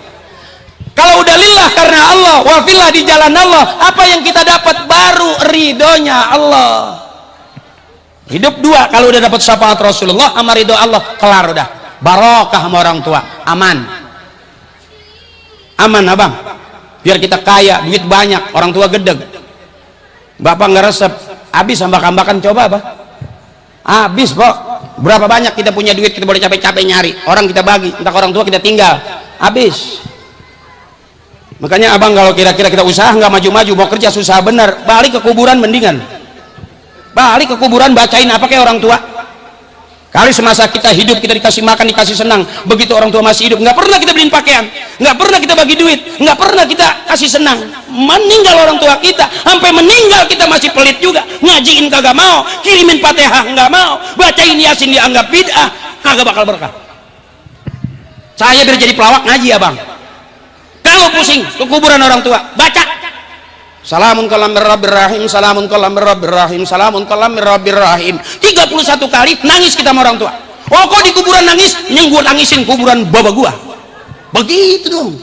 Kalau udah lillah karena Allah, wafillah di jalan Allah, apa yang kita dapat? Baru ridhonya Allah. Hidup dua, kalau udah dapat syafaat Rasulullah sama ridho Allah, kelar udah. Barokah sama orang tua, aman. Aman abang. Biar kita kaya, duit banyak, orang tua gedeg. Bapak nggak resep, habis ambak-ambakan coba apa? Habis Pak. Berapa banyak kita punya duit, kita boleh capek-capek nyari. Orang kita bagi, entah orang tua kita tinggal. Habis. Makanya abang kalau kira-kira kita usaha nggak maju-maju, mau kerja susah bener, balik ke kuburan mendingan. Balik ke kuburan, bacain apa kayak orang tua. Kali semasa kita hidup kita dikasih makan, dikasih senang, begitu orang tua masih hidup nggak pernah kita beliin pakaian, nggak pernah kita bagi duit, nggak pernah kita kasih senang. Meninggal orang tua kita, sampai meninggal kita masih pelit juga, ngajiin kagak mau, kirimin Fatihah nggak mau, bacain Yasin dianggap bid'ah, kagak bakal berkah. Saya biar jadi pelawak ngaji ya bang. Kalau pusing ke kuburan orang tua, baca Salamun kalam rabbir rahim, salamun kalam rabbir rahim, salamun kalam rabbir rahim. 31 kali nangis kita sama orang tua. Oh kok di kuburan nangis? Yang gua nangisin kuburan baba gua. Begitu dong.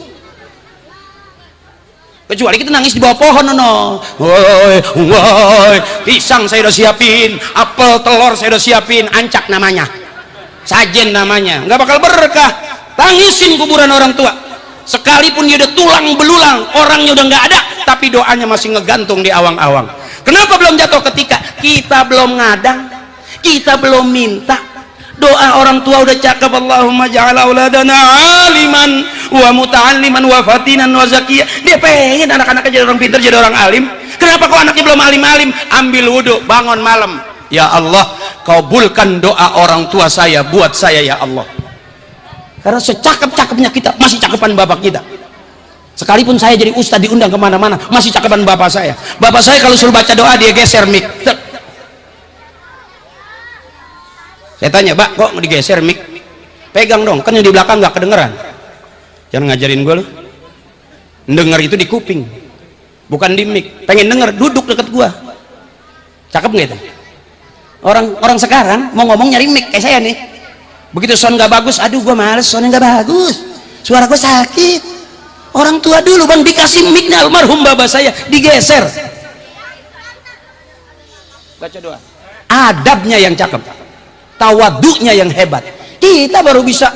Kecuali kita nangis di bawah pohon, no. Woi, pisang saya udah siapin, apel, telur saya udah siapin, ancak namanya, sajen namanya, nggak bakal berkah. Tangisin kuburan orang tua. Sekalipun dia udah tulang belulang, orangnya udah nggak ada, tapi doanya masih ngegantung di awang-awang. Kenapa belum jatuh? Ketika kita belum ngadang, kita belum minta. Doa orang tua udah cakep, Allahumma ja'al auladana aliman wa muta'alliman wa fatinan wa zakiyah. Dia pengen anak-anaknya jadi orang pintar, jadi orang alim. Kenapa kok anaknya belum alim-alim? Ambil wudhu, bangun malam, ya Allah kabulkan doa orang tua saya buat saya ya Allah. Karena secakep-cakepnya kita masih cakepan bapak kita. Sekalipun saya jadi ustadz diundang kemana-mana, masih cakepan bapak saya. Bapak saya kalau suruh baca doa dia geser mic. Saya tanya, Pak, kok mau digeser mic? Pegang dong, kan yang di belakang nggak kedengeran. Jangan ngajarin gue loh. Dengar itu di kuping, bukan di mic. Pengen denger, duduk deket gue. Cakep nggak itu? Orang sekarang mau ngomong nyari mic kayak saya nih. Begitu sound nggak bagus, aduh gue males, soundnya nggak bagus, suara gue sakit. Orang tua dulu bang dikasih mic-nya almarhum bapak saya digeser. Baca doa, adabnya yang cakep, tawadunya yang hebat, kita baru bisa.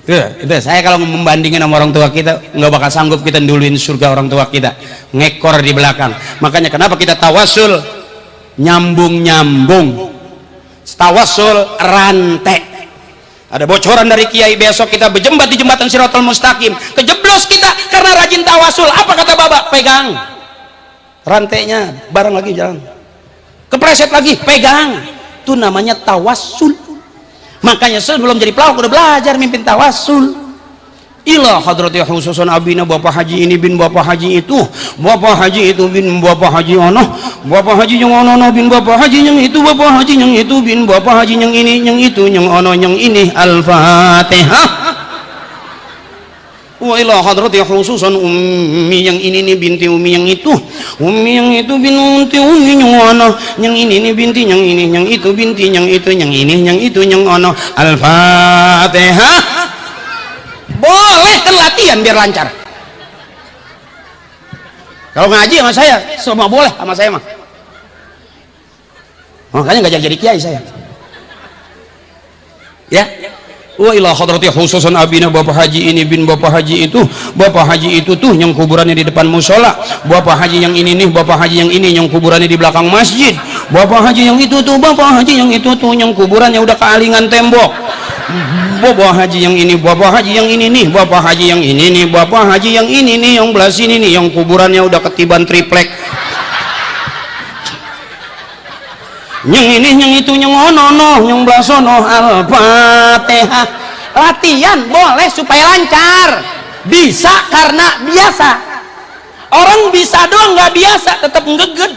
Itu saya kalau membandingin sama orang tua kita nggak bakal sanggup kita duluin surga orang tua kita, ngekor di belakang. Makanya kenapa kita tawasul nyambung-nyambung, tawasul rantai. Ada bocoran dari kiai, besok kita berjembat di jembatan Siratal Mustaqim, kejeblos kita karena rajin tawasul. Apa kata bapak? Pegang rantainya, bareng lagi jalan, kepreset lagi, pegang. Itu namanya tawasul. Makanya sebelum jadi pelawak udah belajar mimpin tawasul. Ila hadrati khususan abina bapak haji ini bin bapak haji itu, bapak haji itu bin bapak haji ono, bapak haji yang ono bin bapak haji yang itu, bapak haji yang itu bin bapak haji yang ini, yang itu, yang ono, yang ini. Al-Fatihah. Wa ila hadrati khususan ummi yang ini nih binti ummi yang itu, ummi yang itu binti ummi yang ono, yang ini nih binti yang ini, yang itu binti yang itu, yang ini, yang itu, yang ono. Al-Fatihah. Boleh kan latihan biar lancar. Kalau ngaji sama saya semua boleh, sama saya mah. Makanya nggak jadi kiai saya. ya. Wa ila hadrati khususan abina Bapak Haji ini bin Bapak Haji itu, Bapak Haji itu tuh yang kuburannya di depan musola, Bapak Haji yang ini nih, Bapak Haji yang ini yang kuburannya di belakang masjid, Bapak Haji yang itu tuh, Bapak Haji yang itu tuh yang kuburannya udah kealingan tembok, Bapak Haji yang ini, Bapak Haji yang ini nih, Bapak Haji yang ini nih, Bapak Haji yang ini nih, yang belah sini nih yang kuburannya udah ketiban triplek, yang ini yang itu yang ono yang belah sono. Al-Fatihah. Latihan boleh supaya lancar, bisa karena biasa. Orang bisa doang nggak biasa tetap ngeged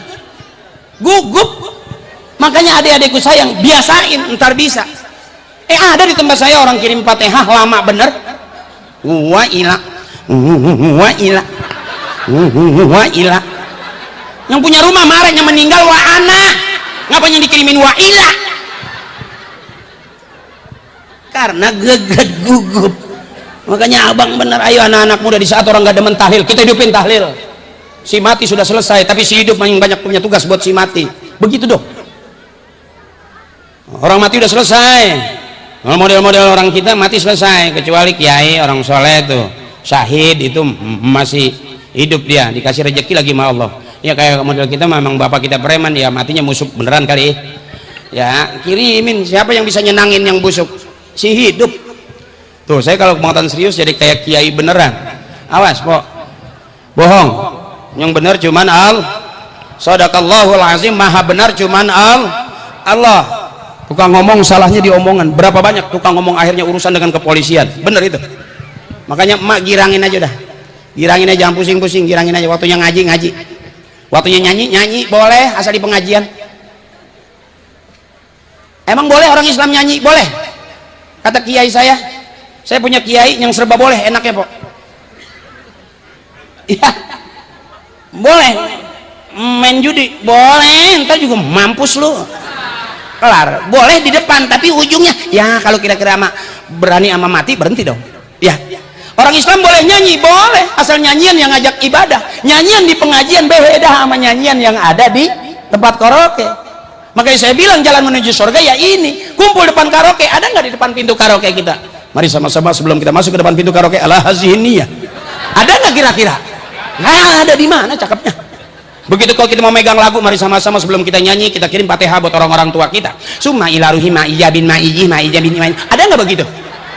gugup. Makanya adik-adikku sayang, biasain ntar bisa. Ada di tempat saya orang kirim Fatihah lama bener, wa ila wa ila wa ila. Yang punya rumah marah, yang meninggal wa ana, ngapain yang dikirimin wa ila? Karena geged gugup. Makanya abang bener, ayo anak-anak muda, di saat orang gak demen tahlil, kita hidupin tahlil. Si mati sudah selesai, tapi si hidup yang banyak punya tugas buat si mati. Begitu dong. Orang mati udah selesai. Model-model orang kita mati selesai, kecuali kiai orang soleh tuh syahid itu masih hidup, dia dikasih rezeki lagi sama Allah. Ya kayak model kita memang bapak kita preman, ya matinya busuk beneran kali ya. Kirimin siapa yang bisa nyenangin yang busuk? Si hidup tuh. Saya kalau kemauan serius jadi kayak kiai beneran, awas po, bohong. Yang benar cuman Sadaqallahul azim, maha benar cuman Allah. Tukang ngomong salahnya di omongan. Berapa banyak tukang ngomong akhirnya urusan dengan kepolisian, bener itu. Makanya emak girangin aja dah, girangin aja, jangan pusing-pusing, girangin aja. Waktunya ngaji, waktunya nyanyi boleh asal di pengajian. Emang boleh orang Islam nyanyi? Boleh. Kata kiai saya punya kiai yang serba boleh, enaknya po. Iya, boleh. Main judi boleh, ntar juga mampus lu, kelar. Boleh di depan, tapi ujungnya ya kalau kira-kira berani ama mati, berhenti dong ya. Orang Islam boleh nyanyi, boleh asal nyanyian yang ngajak ibadah. Nyanyian di pengajian beda sama nyanyian yang ada di tempat karaoke. Makanya saya bilang jalan menuju surga ya ini, kumpul depan karaoke. Ada nggak di depan pintu karaoke kita? Mari sama-sama sebelum kita masuk ke depan pintu karaoke, ala haziniyah. Ada nggak kira-kira? Nggak ada. Di mana cakepnya? Begitu kalau kita mau megang lagu, mari sama-sama sebelum kita nyanyi kita kirim Fatihah buat orang-orang tua kita. Summa ila ruhi ma ijabin ma ijih ma ijabin ma. Ada nggak begitu?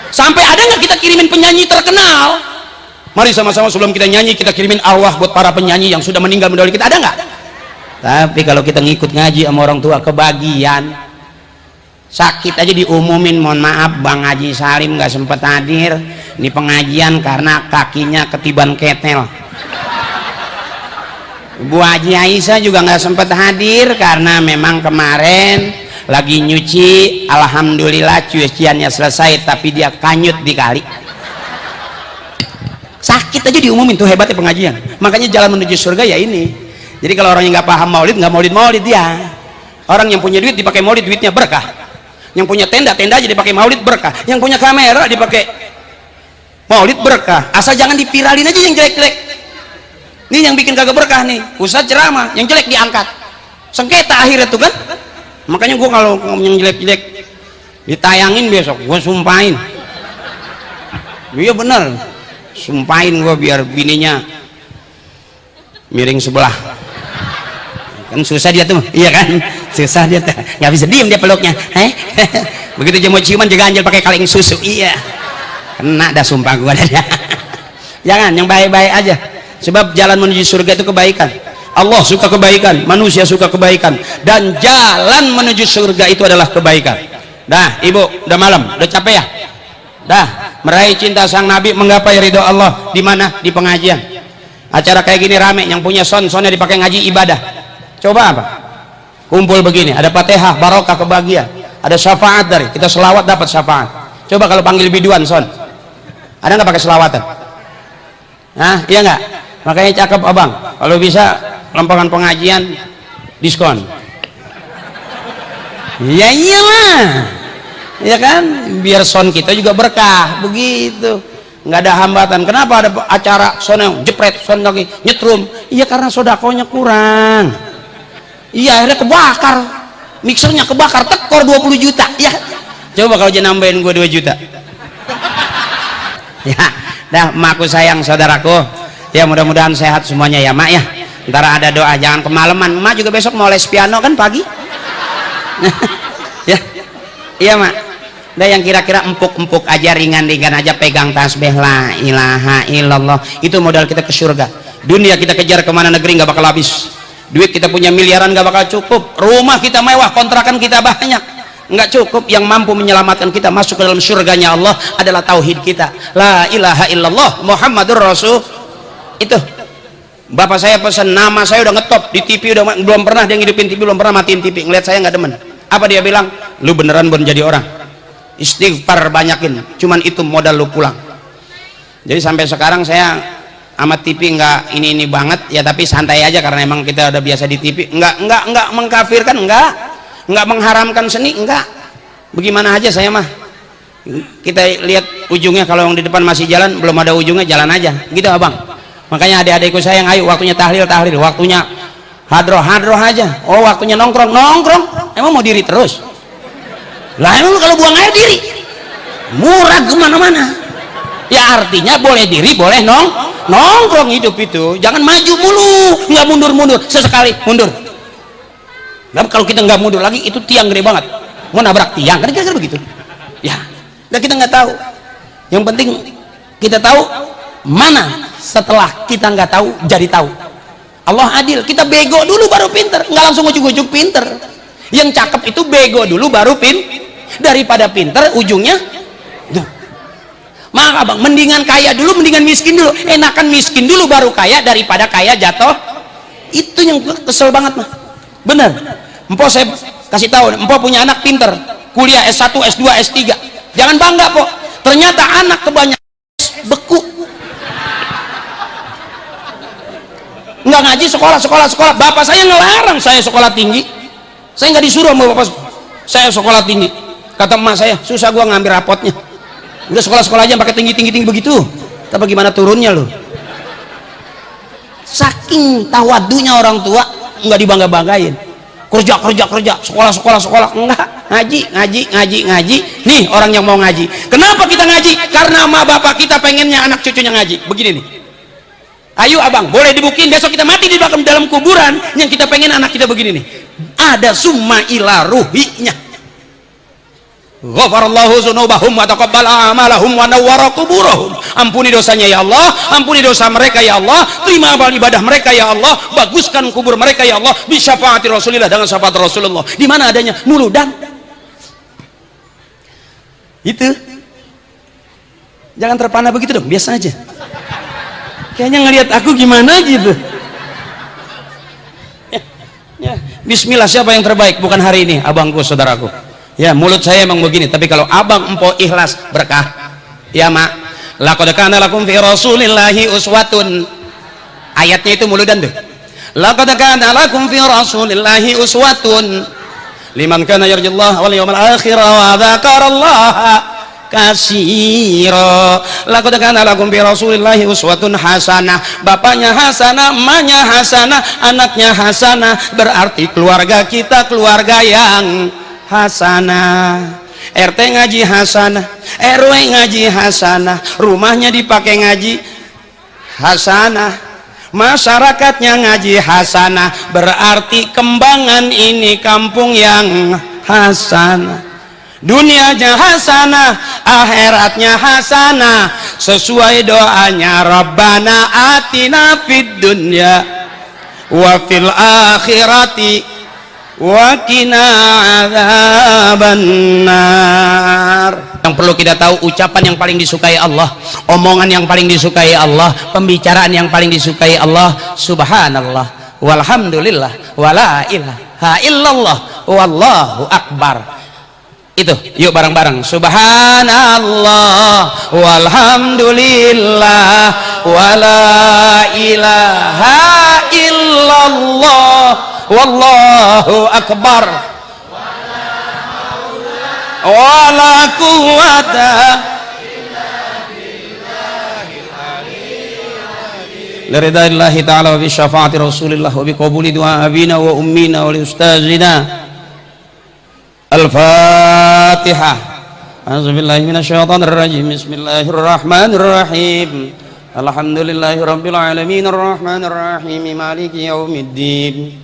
Sampai ada nggak kita kirimin penyanyi terkenal? Mari sama-sama sebelum kita nyanyi kita kirimin arwah buat para penyanyi yang sudah meninggal mendahului kita. Ada nggak? Tapi kalau kita ngikut ngaji sama orang tua, kebagian. Sakit aja diumumin, mohon maaf Bang Haji Salim nggak sempat hadir di pengajian karena kakinya ketiban ketel. Bu Haji Aisyah juga nggak sempat hadir karena memang kemarin lagi nyuci. Alhamdulillah cuciannya selesai, tapi dia kanyut di kali. Sakit aja diumumin, tuh hebatnya pengajian. Makanya jalan menuju surga ya ini. Jadi kalau orang yang nggak paham maulid, nggak maulid dia. Orang yang punya duit dipakai maulid, duitnya berkah. Yang punya tenda aja dipakai maulid, berkah. Yang punya kamera dipakai maulid, berkah. Asal jangan dipiralin aja yang jelek-jelek. Ini yang bikin kagak berkah nih. Ustaz ceramah, yang jelek diangkat. Sengketa akhirnya tuh kan. Makanya gua kalau yang jelek-jelek ditayangin besok, gua sumpahin. Iya bener, sumpahin gua biar bininya miring sebelah. Kan susah dia tuh, iya kan, susah dia tuh, nggak bisa diem dia peluknya. Begitu dia mau ciuman juga anjel pakai kaleng susu, iya kena dah sumpah gua dah. Jangan, yang baik-baik aja, sebab jalan menuju surga itu kebaikan. Allah suka kebaikan, manusia suka kebaikan, dan jalan menuju surga itu adalah kebaikan. Dah ibu, udah malam, udah capek ya, dah meraih cinta sang Nabi, menggapai ridho Allah di mana? Di pengajian. Acara kayak gini rame, yang punya sonnya dipakai ngaji ibadah. Coba apa? Kumpul begini, ada Fatihah, barokah, kebahagiaan, ada syafaat dari kita, selawat dapat syafaat. Coba kalau panggil biduan son, ada nggak pakai selawatan? Nah, iya nggak? Makanya cakep abang, kalau bisa lempangan pengajian diskon. Ya iyalah, ya kan, biar son kita juga berkah begitu. Nggak ada hambatan. Kenapa ada acara son yang jepret, son lagi nyetrum? Iya karena sodakonya kurang. Iya akhirnya kebakar, mixernya kebakar, tekor 20 juta ya. Coba kalau dia nambahin gue 2 juta. Ya, dah emakku sayang saudaraku. Ya mudah-mudahan sehat semuanya ya mak ya. Ntar ada doa jangan kemalaman. Mak juga besok mau les piano kan pagi. Ya, iya mak. Dah yang kira-kira empuk-empuk aja, ringan-ringan aja, pegang tasbih la ilaha illallah. Itu modal kita ke surga. Dunia kita kejar kemana negeri nggak bakal habis. Duit kita punya miliaran nggak bakal cukup. Rumah kita mewah, kontrakan kita banyak, nggak cukup. Yang mampu menyelamatkan kita masuk ke dalam surganya Allah adalah tauhid kita, la ilaha illallah Muhammadur Rasul. Itu bapak saya pesan, nama saya udah ngetop di TV, udah belum pernah dia ngidupin TV, belum pernah matiin TV, ngeliat saya nggak demen. Apa dia bilang? Lu beneran bon jadi orang, istighfar banyakin, cuman itu modal lu pulang. Jadi sampai sekarang saya amat TV nggak ini banget ya, tapi santai aja karena emang kita udah biasa di TV. Nggak mengkafirkan, nggak mengharamkan seni, enggak. Bagaimana aja saya mah, kita lihat ujungnya. Kalau yang di depan masih jalan, belum ada ujungnya, jalan aja gitu abang. Makanya adik-adikku sayang, ayo waktunya tahlil, waktunya hadroh aja. Oh waktunya nongkrong, emang mau diri terus lah? Emang kalau buang air diri murah kemana-mana ya, artinya boleh diri, boleh nongkrong. Hidup itu jangan maju mulu, nggak mundur sesekali mundur. Dan kalau kita nggak mundur lagi, itu tiang gede banget, mau nabrak tiang kan, kira-kira begitu ya. Dan kita nggak tahu, yang penting kita tahu mana. Setelah kita nggak tahu jadi tahu. Allah adil, kita bego dulu baru pinter, nggak langsung ujuk-ujuk pinter. Yang cakep itu bego dulu baru daripada pinter ujungnya. Maka bang, mendingan kaya dulu, mendingan miskin dulu. Enakan miskin dulu baru kaya daripada kaya jatuh. Itu yang kesel banget mah. Bener. Empok saya kasih tahu, empok punya anak pinter, kuliah S1, S2, S3. Jangan bangga po. Ternyata anak kebanyakan beku. Nggak ngaji, sekolah. Bapak saya ngelarang saya sekolah tinggi. Saya nggak disuruh sama bapak saya sekolah tinggi. Kata emak saya, susah gua ngambil rapotnya. Udah sekolah aja pakai tinggi begitu. Tapi gimana turunnya lo? Saking tawadunya orang tua, nggak dibangga-banggain. Kerja, sekolah. Enggak, ngaji. Nih orang yang mau ngaji. Kenapa kita ngaji? Karena sama bapak kita pengennya anak cucunya ngaji. Begini nih. Ayo abang, boleh dibukin besok kita mati di dalam kuburan, yang kita pengen anak kita begini nih. Ada summa ila ruhinya. Ghafarallahu dzunubahum wa taqabbala amalahum wa nawwara quburahum. Ampuni dosanya ya Allah, ampuni dosa mereka ya Allah, terima amal ibadah mereka ya Allah, baguskan kubur mereka ya Allah, bi syafaati Rasulillah, dengan syafaat Rasulullah. Di mana adanya? Muludan. Itu. Jangan terpana begitu dong, biasa aja. Kayaknya ngelihat aku gimana gitu. Ya. Bismillah, siapa yang terbaik? Bukan hari ini, abangku, saudaraku. Ya, mulut saya emang begini, tapi kalau abang empok ikhlas, berkah. Ya mak, laqad kana lakum fi rasulillahi uswatun. Ayatnya itu muludan tuh. Laqad kana lakum fi rasulillahi uswatun liman kana yarjullaha wal yawmal akhir wa dzakarallaha kasiro. Laqad kana lakum bi rasulillahi uswatun hasanah. Bapaknya hasanah, emaknya hasanah, anaknya hasanah, berarti keluarga kita keluarga yang hasanah. RT ngaji hasanah, RW ngaji hasanah, rumahnya dipakai ngaji hasanah, masyarakatnya ngaji hasanah, berarti kembangan ini kampung yang hasanah. Dunianya hasanah, akhiratnya hasanah, sesuai doanya Rabbana atina fid dunya wa fil akhirati wa qina adzabannar. Yang perlu kita tahu, ucapan yang paling disukai Allah, omongan yang paling disukai Allah, pembicaraan yang paling disukai Allah, subhanallah walhamdulillah wala ilaha illallah wallahu akbar. Itu yuk bareng-bareng, subhanallah walhamdulillah wala ilaha illallah wallahu akbar wala quwata liridaillahi ta'ala wa bi syafaati rasulillah wa bi qabuli du'a abina wa ummina wa li ustazina. Al-Fatihah. A'udzubillahi minasyaitonir rajim. Bismillahirrahmanirrahim. Alhamdulillahi rabbil alamin arrahmanir rahim maliki yaumiddin.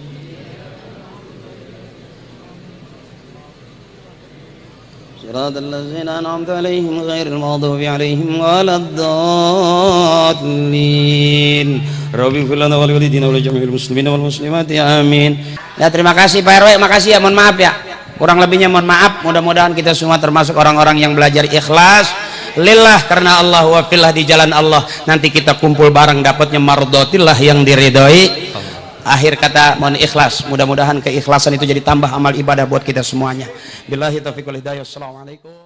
Shiratal ladzina an'amta 'alaihim ghairil maghdubi 'alaihim waladdallin. Rabbi ighfir lana wa li walidina wa li jami'il muslimina wal muslimati amin. Ya, terima kasih Pak RW, makasih ya, mohon maaf ya. Kurang lebihnya mohon maaf, mudah-mudahan kita semua termasuk orang-orang yang belajar ikhlas lillah, karena Allah wa fillah, di jalan Allah. Nanti kita kumpul bareng dapatnya mardotillah, yang diridhoi. Akhir kata mohon ikhlas, mudah-mudahan keikhlasan itu jadi tambah amal ibadah buat kita semuanya. Billahi taufiq wal hidayah. Assalamualaikum.